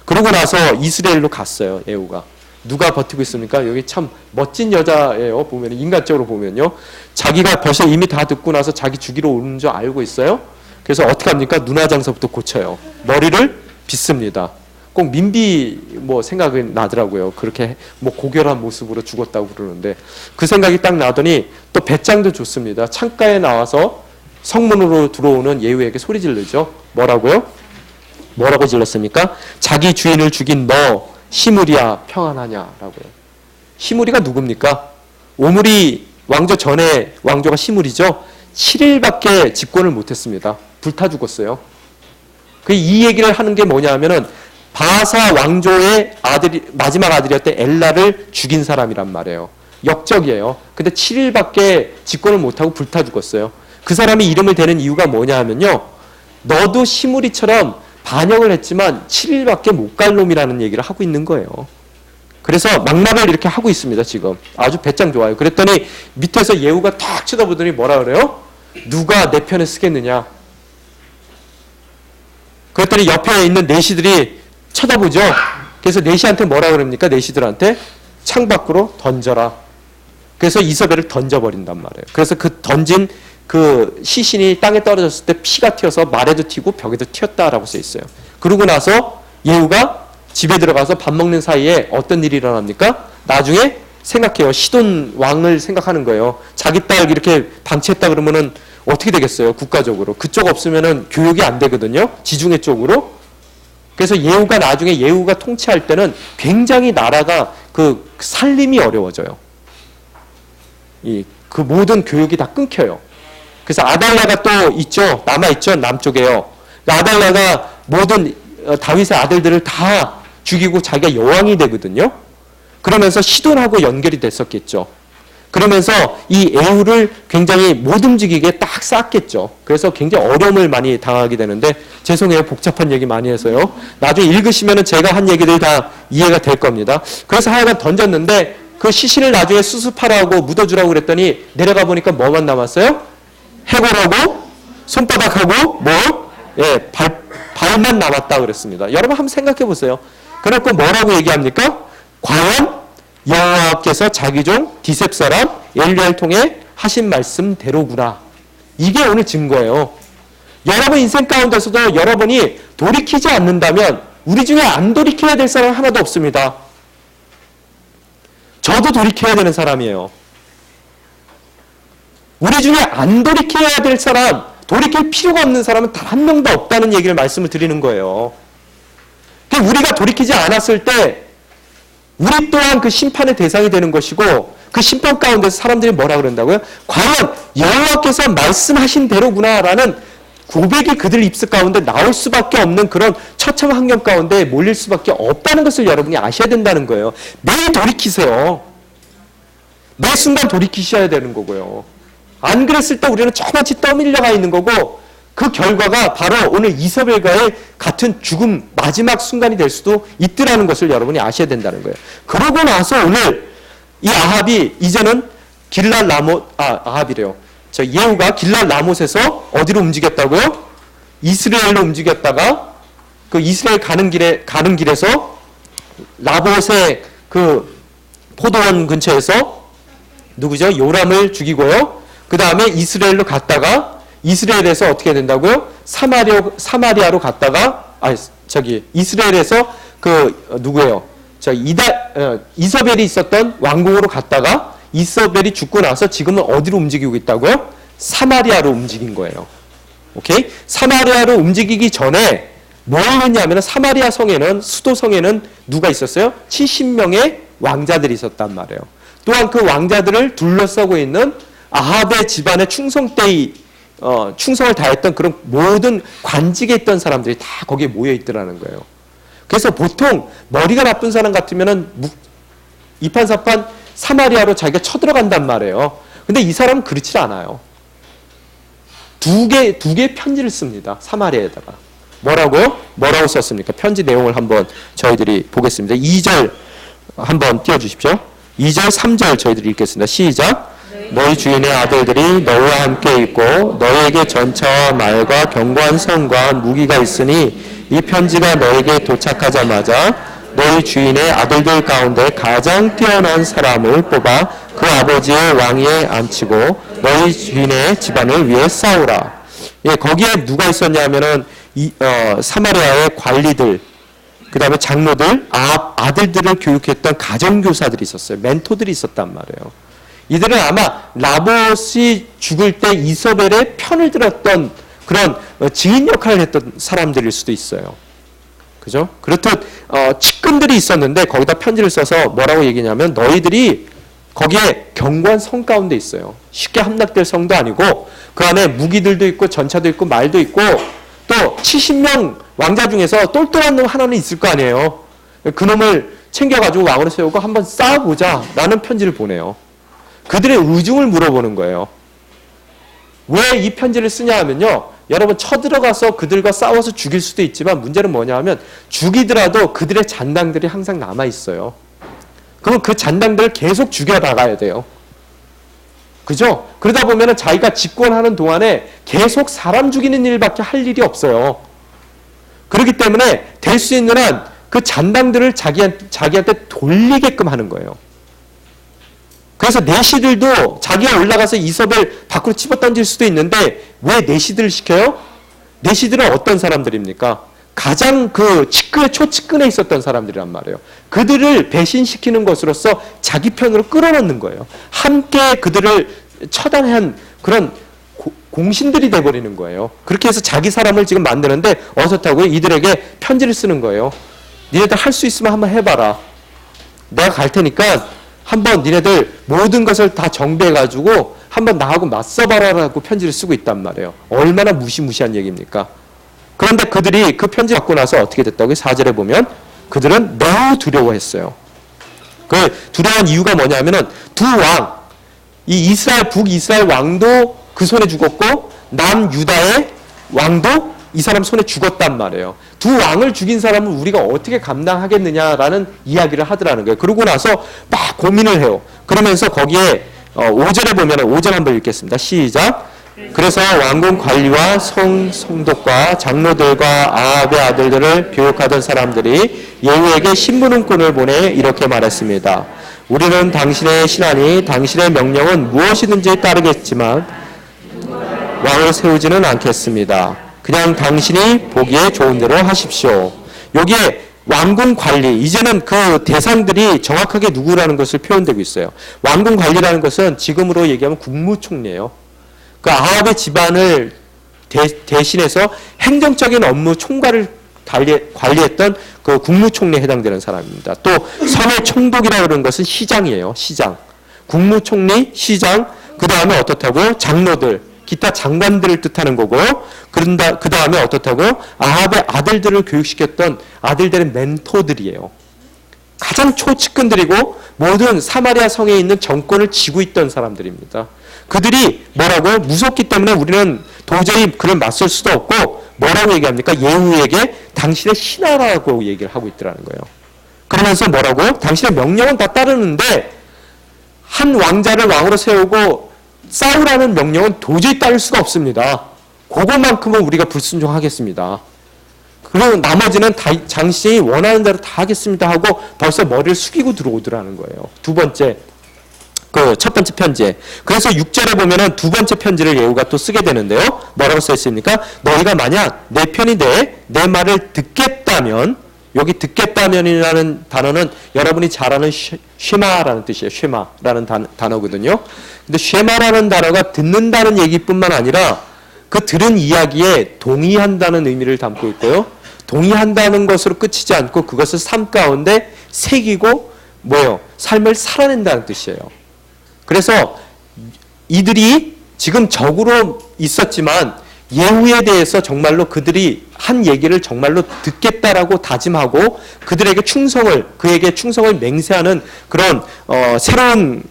Speaker 1: 그러고 나서 이스라엘로 갔어요. 예후가. 누가 버티고 있습니까? 여기 참 멋진 여자예요. 보면 인간적으로 보면요. 자기가 벌써 이미 다 듣고 나서 자기 죽이러 오는 줄 알고 있어요. 그래서 어떻게 합니까? 눈화장서부터 고쳐요. 머리를 빗습니다. 꼭 민비 생각이 나더라고요. 그렇게 고결한 모습으로 죽었다고 그러는데, 그 생각이 딱 나더니 또 배짱도 좋습니다. 창가에 나와서 성문으로 들어오는 예후에게 소리 지르죠. 뭐라고요? 뭐라고 질렀습니까? 자기 주인을 죽인 너 시므리야 평안하냐라고요. 시므리가 누굽니까? 오므리 왕조 전에 왕조가 시므리죠. 7일밖에 집권을 못했습니다. 불타 죽었어요. 이 얘기를 하는 게 뭐냐 하면은 바사 왕조의 마지막 아들이었던 엘라를 죽인 사람이란 말이에요. 역적이에요. 근데 7일밖에 집권을 못하고 불타 죽었어요. 그 사람이 이름을 대는 이유가 뭐냐 하면요. 너도 시므리처럼 반역을 했지만 7일밖에 못 갈 놈이라는 얘기를 하고 있는 거예요. 그래서 막말을 이렇게 하고 있습니다. 지금 아주 배짱 좋아요. 그랬더니 밑에서 예후가 탁 쳐다보더니 뭐라 그래요? 누가 내 편에 쓰겠느냐. 그랬더니 옆에 있는 내시들이 쳐다보죠. 그래서 내시한테 뭐라 그럽니까? 내시들한테 창밖으로 던져라. 그래서 이서벨을 던져버린단 말이에요. 그래서 그 던진 그 시신이 땅에 떨어졌을 때 피가 튀어서 말에도 튀고 벽에도 튀었다라고 써 있어요. 그러고 나서 예후가 집에 들어가서 밥 먹는 사이에 어떤 일이 일어납니까? 나중에 생각해요. 시돈 왕을 생각하는 거예요. 자기 딸 이렇게 방치했다 그러면은 어떻게 되겠어요? 국가적으로. 그쪽 없으면은 교육이 안 되거든요. 지중해 쪽으로. 그래서 예후가 나중에 예후가 통치할 때는 굉장히 나라가 그 살림이 어려워져요. 그 모든 교육이 다 끊겨요. 그래서 아달랴가 또 있죠. 남아있죠. 남쪽에요. 아달랴가 모든 다윗의 아들들을 다 죽이고 자기가 여왕이 되거든요. 그러면서 시돈하고 연결이 됐었겠죠. 그러면서 이 예후를 굉장히 못 움직이게 딱 쌓았겠죠. 그래서 굉장히 어려움을 많이 당하게 되는데, 죄송해요. 복잡한 얘기 많이 해서요. 나중에 읽으시면 제가 한 얘기들 다 이해가 될 겁니다. 그래서 하여간 던졌는데 그 시신을 나중에 수습하라고 묻어주라고 그랬더니 내려가 보니까 뭐만 남았어요? 해골하고 손바닥하고 발만 남았다 그랬습니다. 여러분 한번 생각해 보세요. 그래서 뭐라고 얘기합니까? 과연 여호와께서 자기 종 디셉 사람 엘리야를 통해 하신 말씀대로구나. 이게 오늘 증거예요. 여러분 인생 가운데서도 여러분이 돌이키지 않는다면 우리 중에 안 돌이켜야 될 사람 하나도 없습니다. 저도 돌이켜야 되는 사람이에요. 우리 중에 안 돌이켜야 될 사람, 돌이킬 필요가 없는 사람은 단 한 명도 없다는 얘기를 말씀을 드리는 거예요. 우리가 돌이키지 않았을 때 우리 또한 그 심판의 대상이 되는 것이고, 그 심판 가운데서 사람들이 뭐라 그런다고요? 과연 여호와께서 말씀하신 대로구나라는 고백이 그들 입술 가운데 나올 수밖에 없는 그런 처참한 환경 가운데 몰릴 수밖에 없다는 것을 여러분이 아셔야 된다는 거예요. 매일 돌이키세요. 매 순간 돌이키셔야 되는 거고요. 안 그랬을 때 우리는 저같이 떠밀려가 있는 거고, 그 결과가 바로 오늘 이서벨과의 같은 죽음 마지막 순간이 될 수도 있더라는 것을 여러분이 아셔야 된다는 거예요. 그러고 나서 오늘 이 아합이 이제는 아합이래요. 예후가 길랄 라못에서 어디로 움직였다고요? 이스라엘로 움직였다가 그 이스라엘 가는 길에서 라봇의 그 포도원 근처에서 누구죠? 요람을 죽이고요. 그 다음에 이스라엘로 갔다가 이스라엘에서 어떻게 된다고요? 사마리아로 갔다가 이스라엘에서 누구예요? 이서벨이 있었던 왕궁으로 갔다가 이서벨이 죽고 나서 지금은 어디로 움직이고 있다고요? 사마리아로 움직인 거예요. 오케이? 사마리아로 움직이기 전에 뭘 했냐면 사마리아 성에는 수도 성에는 누가 있었어요? 70명의 왕자들이 있었단 말이에요. 또한 그 왕자들을 둘러싸고 있는 아합의 집안의 충성을 다했던 그런 모든 관직에 있던 사람들이 다 거기에 모여 있더라는 거예요. 그래서 보통 머리가 나쁜 사람 같으면은 이판사판 사마리아로 자기가 쳐들어간단 말이에요. 근데 이 사람은 그렇지 않아요. 두 개의 편지를 씁니다. 사마리아에다가. 뭐라고요? 뭐라고 썼습니까? 편지 내용을 한번 저희들이 보겠습니다. 2절 한번 띄워주십시오. 2절, 3절 저희들이 읽겠습니다. 시작. 너희 주인의 아들들이 너희와 함께 있고 너희에게 전차와 말과 견고한 성과 무기가 있으니 이 편지가 너희에게 도착하자마자 너희 주인의 아들들 가운데 가장 뛰어난 사람을 뽑아 그 아버지의 왕위에 앉히고 너희 주인의 집안을 위해 싸우라. 예, 거기에 누가 있었냐면은 사마리아의 관리들, 그 다음에 장로들, 아들들을 교육했던 가정교사들이 있었어요. 멘토들이 있었단 말이에요. 이들은 아마 나봇이 죽을 때 이서벨의 편을 들었던 그런 증인 역할을 했던 사람들일 수도 있어요. 그죠? 그렇듯 측근들이 있었는데 거기다 편지를 써서 뭐라고 얘기냐면 너희들이 거기에 견고한 성 가운데 있어요. 쉽게 함락될 성도 아니고 그 안에 무기들도 있고 전차도 있고 말도 있고 또 70명 왕자 중에서 똘똘한 놈 하나는 있을 거 아니에요. 그놈을 챙겨가지고 왕으로 세우고 한번 싸워보자 라는 편지를 보내요. 그들의 의중을 물어보는 거예요. 왜 이 편지를 쓰냐 하면요. 여러분 쳐들어가서 그들과 싸워서 죽일 수도 있지만 문제는 뭐냐 하면 죽이더라도 그들의 잔당들이 항상 남아있어요. 그러면 그 잔당들을 계속 죽여나가야 돼요. 그죠? 그러다 보면 자기가 집권하는 동안에 계속 사람 죽이는 일밖에 할 일이 없어요. 그렇기 때문에 될 수 있는 한 그 잔당들을 자기한테 돌리게끔 하는 거예요. 그래서 내시들도 자기가 올라가서 이서벨 밖으로 집어던질 수도 있는데 왜 내시들을 시켜요? 내시들은 어떤 사람들입니까? 가장 그 초측근에 있었던 사람들이란 말이에요. 그들을 배신시키는 것으로서 자기 편으로 끌어넣는 거예요. 함께 그들을 처단한 그런 공신들이 돼버리는 거예요. 그렇게 해서 자기 사람을 지금 만드는데 어떻다고요? 이들에게 편지를 쓰는 거예요. 니네들 할 수 있으면 한번 해봐라. 내가 갈 테니까 한번 니네들 모든 것을 다 정비해가지고 한번 나하고 맞서봐라라고 편지를 쓰고 있단 말이에요. 얼마나 무시무시한 얘기입니까? 그런데 그들이 그 편지 받고 나서 어떻게 됐다고요? 4절에 보면 그들은 매우 두려워했어요. 그 두려워한 이유가 뭐냐면은 두 왕, 이 북이스라엘 왕도 그 손에 죽었고 남유다의 왕도 이 사람 손에 죽었단 말이에요. 두 왕을 죽인 사람은 우리가 어떻게 감당하겠느냐라는 이야기를 하더라는 거예요. 그러고 나서 막 고민을 해요. 그러면서 거기에 5절에 보면 5절 한번 읽겠습니다. 시작. 그래서 왕궁 관리와 성독과 장로들과 아합의 아들들을 교육하던 사람들이 예후에게 신문훈꾼을 보내 이렇게 말했습니다. 우리는 당신의 신하니 당신의 명령은 무엇이든지 따르겠지만 왕을 세우지는 않겠습니다. 그냥 당신이 보기에 좋은 대로 하십시오. 여기에 왕궁 관리, 이제는 그 대상들이 정확하게 누구라는 것을 표현되고 있어요. 왕궁 관리라는 것은 지금으로 얘기하면 국무총리예요. 그 아합의 집안을 대신해서 행정적인 업무 총괄을 관리했던 그 국무총리에 해당되는 사람입니다. 또 선의 총독이라고 하는 것은 시장이에요. 시장. 국무총리, 시장, 그 다음에 어떻다고? 장로들, 기타 장관들을 뜻하는 거고요. 그 다음에 어떻다고? 아합의 아들들을 교육시켰던 아들들의 멘토들이에요. 가장 초측근들이고 모든 사마리아 성에 있는 정권을 쥐고 있던 사람들입니다. 그들이 뭐라고? 무섭기 때문에 우리는 도저히 그를 맞설 수도 없고 뭐라고 얘기합니까? 예후에게 당신의 신하라고 얘기를 하고 있더라는 거예요. 그러면서 뭐라고? 당신의 명령은 다 따르는데 한 왕자를 왕으로 세우고 싸우라는 명령은 도저히 따를 수가 없습니다. 그것만큼은 우리가 불순종하겠습니다. 그리고 나머지는 당신이 원하는 대로 다 하겠습니다 하고 벌써 머리를 숙이고 들어오더라는 거예요. 두 번째, 그 첫 번째 편지에. 그래서 6절에 보면은 두 번째 편지를 예후가 또 쓰게 되는데요. 뭐라고 써 있습니까? 너희가 만약 내 편이 내 말을 듣겠다면, 여기 듣겠다면이라는 단어는 여러분이 잘 아는 쉐마라는 뜻이에요. 쉐마라는 단어거든요. 근데 쉐마라는 단어가 듣는다는 얘기뿐만 아니라 그 들은 이야기에 동의한다는 의미를 담고 있고요. 동의한다는 것으로 끝이지 않고 그것을 삶 가운데 새기고 삶을 살아낸다는 뜻이에요. 그래서 이들이 지금 적으로 있었지만 예후에 대해서 정말로 그들이 한 얘기를 정말로 듣겠다라고 다짐하고 그들에게 그에게 충성을 맹세하는 그런 새로운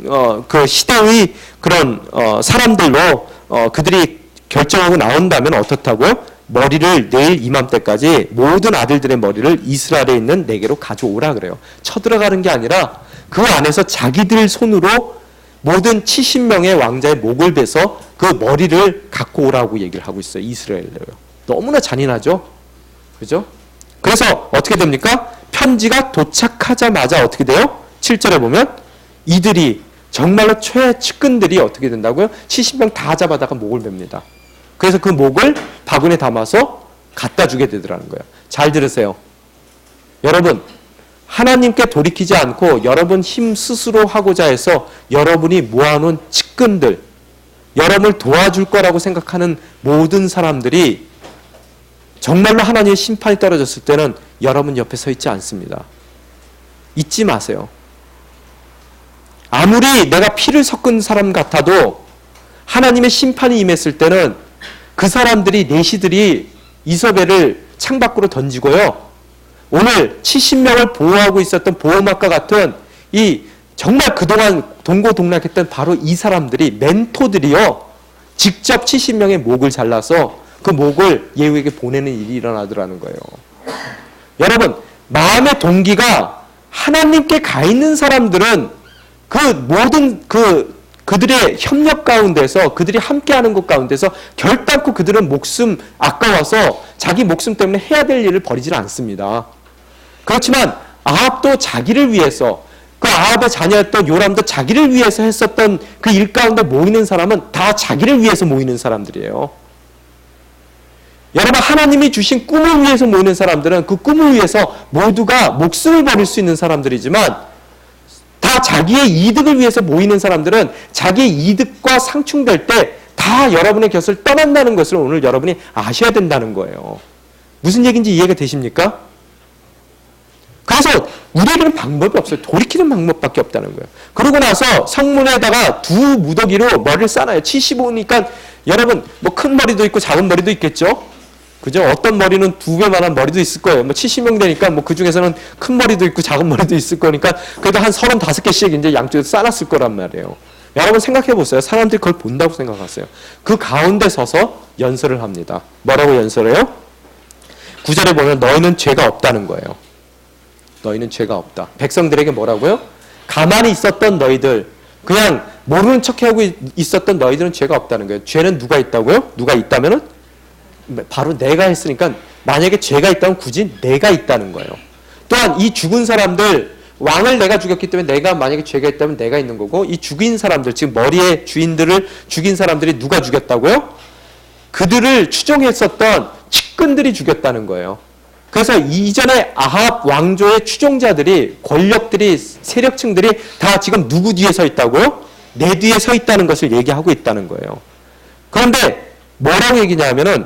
Speaker 1: 그 시대의 그런 사람들로 그들이 결정하고 나온다면 어떻다고요? 머리를 내일 이맘때까지 모든 아들들의 머리를 이스라엘에 있는 내게로 가져오라 그래요. 쳐들어가는 게 아니라 그 안에서 자기들 손으로 모든 70명의 왕자의 목을 베서 그 머리를 갖고 오라고 얘기를 하고 있어요. 이스라엘로요. 너무나 잔인하죠? 그죠? 그래서 어떻게 됩니까? 편지가 도착하자마자 어떻게 돼요? 7절에 보면 이들이 정말로 최측근들이 어떻게 된다고요? 70명 다 잡아다가 목을 맵니다. 그래서 그 목을 바구니에 담아서 갖다 주게 되더라는 거예요. 잘 들으세요. 여러분, 하나님께 돌이키지 않고 여러분 힘 스스로 하고자 해서 여러분이 모아놓은 측근들, 여러분을 도와줄 거라고 생각하는 모든 사람들이 정말로 하나님의 심판이 떨어졌을 때는 여러분 옆에 서 있지 않습니다. 잊지 마세요. 아무리 내가 피를 섞은 사람 같아도 하나님의 심판이 임했을 때는 그 사람들이 내시들이 이서벨을 창밖으로 던지고요. 오늘 70명을 보호하고 있었던 보호막과 같은 이 정말 그동안 동고동락했던 바로 이 사람들이 멘토들이요. 직접 70명의 목을 잘라서 그 목을 예후에게 보내는 일이 일어나더라는 거예요. 여러분, 마음의 동기가 하나님께 가 있는 사람들은 그 모든 그들의 협력 가운데서 그들이 함께하는 것 가운데서 결단코 그들은 목숨 아까워서 자기 목숨 때문에 해야 될 일을 버리질 않습니다. 그렇지만 아합도 자기를 위해서 그 아합의 자녀였던 요람도 자기를 위해서 했었던 그 일 가운데 모이는 사람은 다 자기를 위해서 모이는 사람들이에요. 여러분, 하나님이 주신 꿈을 위해서 모이는 사람들은 그 꿈을 위해서 모두가 목숨을 버릴 수 있는 사람들이지만 다 자기의 이득을 위해서 모이는 사람들은 자기의 이득과 상충될 때 다 여러분의 곁을 떠난다는 것을 오늘 여러분이 아셔야 된다는 거예요. 무슨 얘기인지 이해가 되십니까? 그래서 우리에게는 방법이 없어요. 돌이키는 방법밖에 없다는 거예요. 그러고 나서 성문에다가 두 무더기로 머리를 싸놔요. 75니까 여러분 뭐 큰 머리도 있고 작은 머리도 있겠죠? 그죠? 어떤 머리는 2배만한 머리도 있을 거예요. 뭐 70명 되니까 뭐 그 중에서는 큰 머리도 있고 작은 머리도 있을 거니까 그래도 한 35개씩 이제 양쪽에 싸놨을 거란 말이에요. 여러분 생각해 보세요. 사람들이 그걸 본다고 생각하세요. 그 가운데 서서 연설을 합니다. 뭐라고 연설해요? 9절에 보면 너희는 죄가 없다는 거예요. 너희는 죄가 없다. 백성들에게 뭐라고요? 가만히 있었던 너희들, 그냥 모르는 척하고 있었던 너희들은 죄가 없다는 거예요. 죄는 누가 있다고요? 누가 있다면은 바로 내가 했으니까 만약에 죄가 있다면 굳이 내가 있다는 거예요. 또한 이 죽은 사람들, 왕을 내가 죽였기 때문에 내가 만약에 죄가 있다면 내가 있는 거고, 이 죽인 사람들, 지금 머리의 주인들을 죽인 사람들이 누가 죽였다고요? 그들을 추종했었던 측근들이 죽였다는 거예요. 그래서 이전에 아합 왕조의 추종자들이, 권력들이, 세력층들이 다 지금 누구 뒤에 서 있다고요? 내 뒤에 서 있다는 것을 얘기하고 있다는 거예요. 그런데 뭐라고 얘기냐면은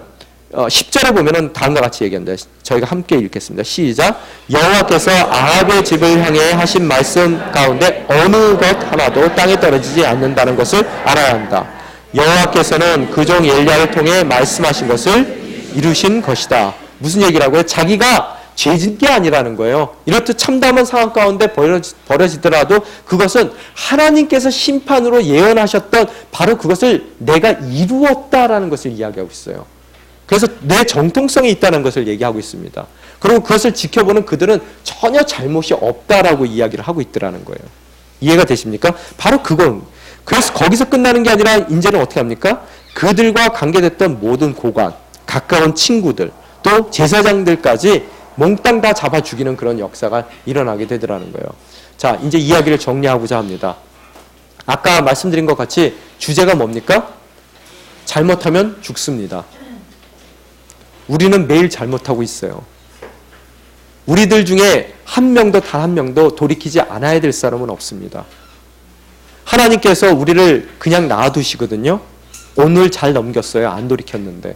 Speaker 1: 10절에 보면은 다음과 같이 얘기합니다. 저희가 함께 읽겠습니다. 시작. 여호와께서 아합의 집을 향해 하신 말씀 가운데 어느 것 하나도 땅에 떨어지지 않는다는 것을 알아야 한다. 여호와께서는 그 종 엘리야를 통해 말씀하신 것을 이루신 것이다. 무슨 얘기라고요? 자기가 죄진 게 아니라는 거예요. 이렇듯 참담한 상황 가운데 벌어지더라도 그것은 하나님께서 심판으로 예언하셨던 바로 그것을 내가 이루었다라는 것을 이야기하고 있어요. 그래서 내 정통성이 있다는 것을 얘기하고 있습니다. 그리고 그것을 지켜보는 그들은 전혀 잘못이 없다라고 이야기를 하고 있더라는 거예요. 이해가 되십니까? 바로 그건. 그래서 거기서 끝나는 게 아니라 이제는 어떻게 합니까? 그들과 관계됐던 모든 고관, 가까운 친구들, 또 제사장들까지 몽땅 다 잡아 죽이는 그런 역사가 일어나게 되더라는 거예요. 자, 이제 이야기를 정리하고자 합니다. 아까 말씀드린 것 같이 주제가 뭡니까? 잘못하면 죽습니다. 우리는 매일 잘못하고 있어요. 우리들 중에 한 명도 단 한 명도 돌이키지 않아야 될 사람은 없습니다. 하나님께서 우리를 그냥 놔두시거든요. 오늘 잘 넘겼어요. 안 돌이켰는데.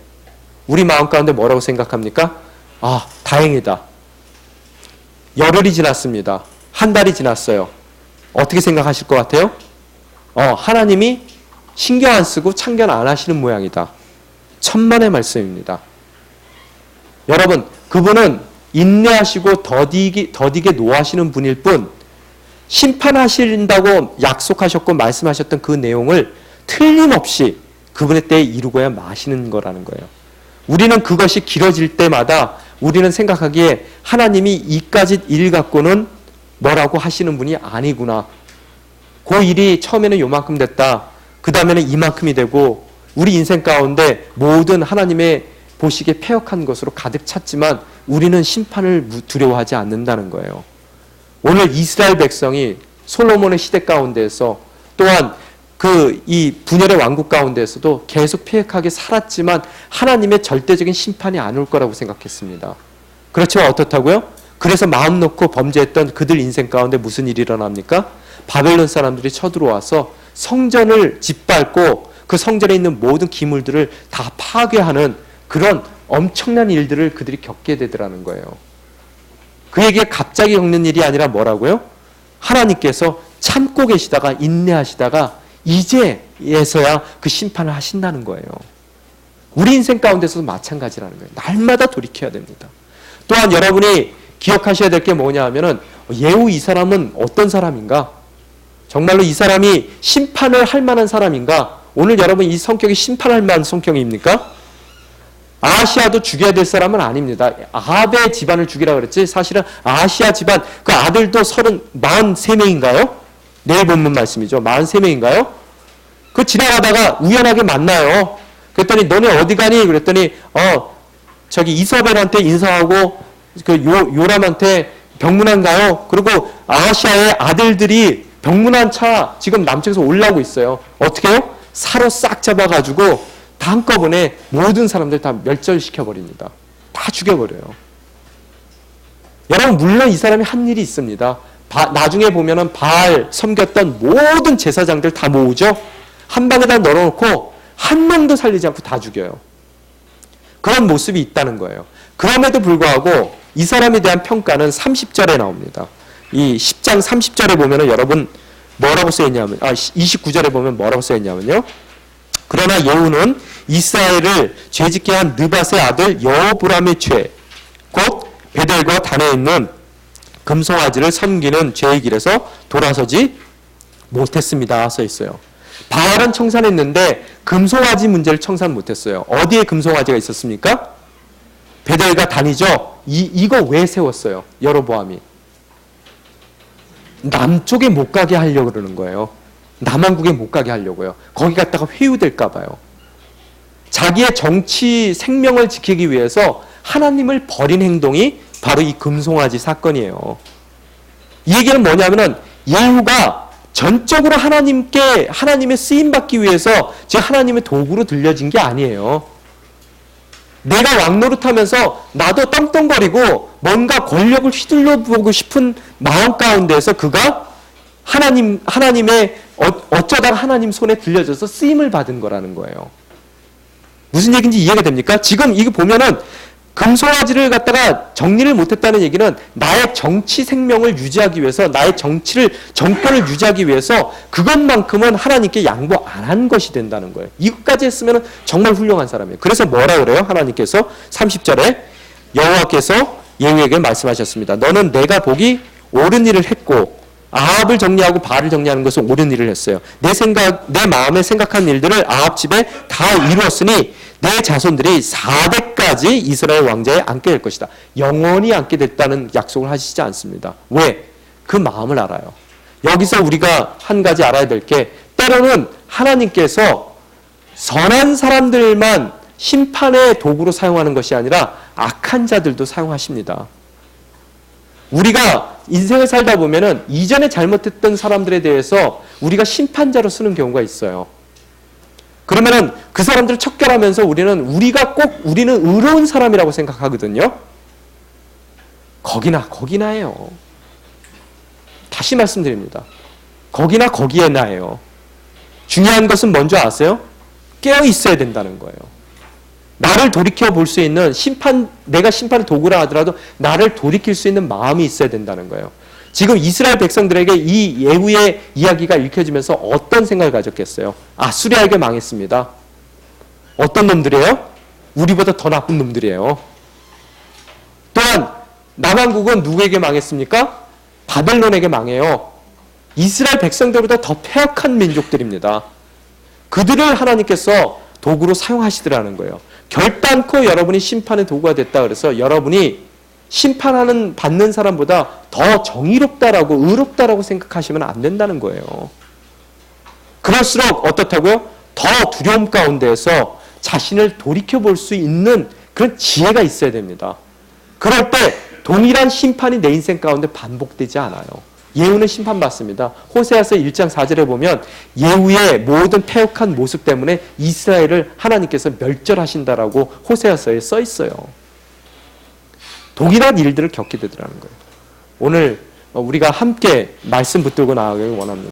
Speaker 1: 우리 마음 가운데 뭐라고 생각합니까? 아, 다행이다. 열흘이 지났습니다. 한 달이 지났어요. 어떻게 생각하실 것 같아요? 하나님이 신경 안 쓰고 참견 안 하시는 모양이다. 천만의 말씀입니다. 여러분, 그분은 인내하시고 더디게 노하시는 분일 뿐 심판하신다고 약속하셨고 말씀하셨던 그 내용을 틀림없이 그분의 때에 이루고야 마시는 거라는 거예요. 우리는 그것이 길어질 때마다 우리는 생각하기에 하나님이 이까짓 일 갖고는 뭐라고 하시는 분이 아니구나. 그 일이 처음에는 요만큼 됐다. 그 다음에는 이만큼이 되고 우리 인생 가운데 모든 하나님의 보시기에 패역한 것으로 가득 찼지만 우리는 심판을 두려워하지 않는다는 거예요. 오늘 이스라엘 백성이 솔로몬의 시대 가운데에서 또한 이 분열의 왕국 가운데에서도 계속 패역하게 살았지만 하나님의 절대적인 심판이 안 올 거라고 생각했습니다. 그렇지만 어떻다고요? 그래서 마음 놓고 범죄했던 그들 인생 가운데 무슨 일이 일어납니까? 바벨론 사람들이 쳐들어와서 성전을 짓밟고 그 성전에 있는 모든 기물들을 다 파괴하는 그런 엄청난 일들을 그들이 겪게 되더라는 거예요. 그에게 갑자기 겪는 일이 아니라 뭐라고요? 하나님께서 참고 계시다가 인내하시다가 이제에서야 그 심판을 하신다는 거예요. 우리 인생 가운데서도 마찬가지라는 거예요. 날마다 돌이켜야 됩니다. 또한 여러분이 기억하셔야 될 게 뭐냐 하면은 예후 이 사람은 어떤 사람인가? 정말로 이 사람이 심판을 할 만한 사람인가? 오늘 여러분 이 성격이 심판할 만한 성격입니까? 아하시아도 죽여야 될 사람은 아닙니다. 아합의 집안을 죽이라 그랬지 사실은 아하시아 집안 그 아들도 43명인가요? 내일 본문 말씀이죠. 43명인가요? 그 지나가다가 우연하게 만나요. 그랬더니 너네 어디 가니? 그랬더니 저기 이사벨한테 인사하고 그 요람한테 병문안 가요. 그리고 아하시아의 아들들이 병문안 차 지금 남쪽에서 올라오고 있어요. 어떻게 해요? 사로 싹 잡아가지고 다 한꺼번에 모든 사람들 다 멸절시켜버립니다. 다 죽여버려요. 여러분 물론 이 사람이 한 일이 있습니다. 나중에 보면은 바알 섬겼던 모든 제사장들 다 모으죠. 한 방에다 널어놓고 한 명도 살리지 않고 다 죽여요. 그런 모습이 있다는 거예요. 그럼에도 불구하고 이 사람에 대한 평가는 30절에 나옵니다. 이 10장 30절에 보면은 여러분 뭐라고 써있냐면 29절에 보면 뭐라고 써있냐면요. 그러나 예후는 이스라엘을 죄짓게 한 느밧의 아들 여호보람의 죄, 곧 베델과 단에 있는 금송아지를 섬기는 죄의 길에서 돌아서지 못했습니다. 써 있어요. 바알은 청산했는데 금송아지 문제를 청산 못했어요. 어디에 금송아지가 있었습니까? 베델과 단이죠. 이거 왜 세웠어요? 여로보암이. 남쪽에 못 가게 하려고 그러는 거예요. 남한국에 못 가게 하려고요. 거기 갔다가 회유될까 봐요. 자기의 정치 생명을 지키기 위해서 하나님을 버린 행동이 바로 이 금송아지 사건이에요. 이 얘기는 뭐냐면은 예후가 전적으로 하나님의 쓰임받기 위해서 즉 하나님의 도구로 들려진 게 아니에요. 내가 왕노릇하면서 나도 떵떵거리고 뭔가 권력을 휘둘러보고 싶은 마음 가운데서 그가 하나님의 어쩌다가 하나님 손에 들려져서 쓰임을 받은 거라는 거예요. 무슨 얘기인지 이해가 됩니까? 지금 이거 보면은 금송아지를 갖다가 정리를 못했다는 얘기는 나의 정치 생명을 유지하기 위해서 나의 정권을 유지하기 위해서 그것만큼은 하나님께 양보 안 한 것이 된다는 거예요. 이것까지 했으면 정말 훌륭한 사람이에요. 그래서 뭐라 그래요? 하나님께서 30절에 여호와께서 예후에게 말씀하셨습니다. 너는 내가 보기 옳은 일을 했고 아합을 정리하고 바알을 정리하는 것은 옳은 일을 했어요. 내 마음에 생각한 일들을 아합 집에 다 이루었으니 내 자손들이 4대까지 이스라엘 왕자에 앉게 될 것이다. 영원히 앉게 됐다는 약속을 하시지 않습니다. 왜? 그 마음을 알아요. 여기서 우리가 한 가지 알아야 될 게 때로는 하나님께서 선한 사람들만 심판의 도구로 사용하는 것이 아니라 악한 자들도 사용하십니다. 우리가 인생을 살다 보면은 이전에 잘못했던 사람들에 대해서 우리가 심판자로 쓰는 경우가 있어요. 그러면은 그 사람들을 척결하면서 우리는 의로운 사람이라고 생각하거든요. 거기나예요. 다시 말씀드립니다. 거기에나예요. 중요한 것은 뭔지 아세요? 깨어 있어야 된다는 거예요. 나를 돌이켜 볼 수 있는 내가 심판의 도구라 하더라도 나를 돌이킬 수 있는 마음이 있어야 된다는 거예요. 지금 이스라엘 백성들에게 이 예후의 이야기가 읽혀지면서 어떤 생각을 가졌겠어요? 아수리아에게 망했습니다. 어떤 놈들이에요? 우리보다 더 나쁜 놈들이에요. 또한 남왕국은 누구에게 망했습니까? 바벨론에게 망해요. 이스라엘 백성들보다 더 패역한 민족들입니다. 그들을 하나님께서 도구로 사용하시더라는 거예요. 결단코 여러분이 심판의 도구가 됐다 그래서 여러분이 심판하는 받는 사람보다 더 정의롭다라고 의롭다라고 생각하시면 안 된다는 거예요. 그럴수록 어떻다고요? 더 두려움 가운데에서 자신을 돌이켜볼 수 있는 그런 지혜가 있어야 됩니다. 그럴 때 동일한 심판이 내 인생 가운데 반복되지 않아요. 예후는 심판받습니다. 호세아서 1장 4절에 보면 예후의 모든 패역한 모습 때문에 이스라엘을 하나님께서 멸절하신다라고 호세아서에 써 있어요. 동일한 일들을 겪게 되더라는 거예요. 오늘 우리가 함께 말씀 붙들고 나아가길 원합니다.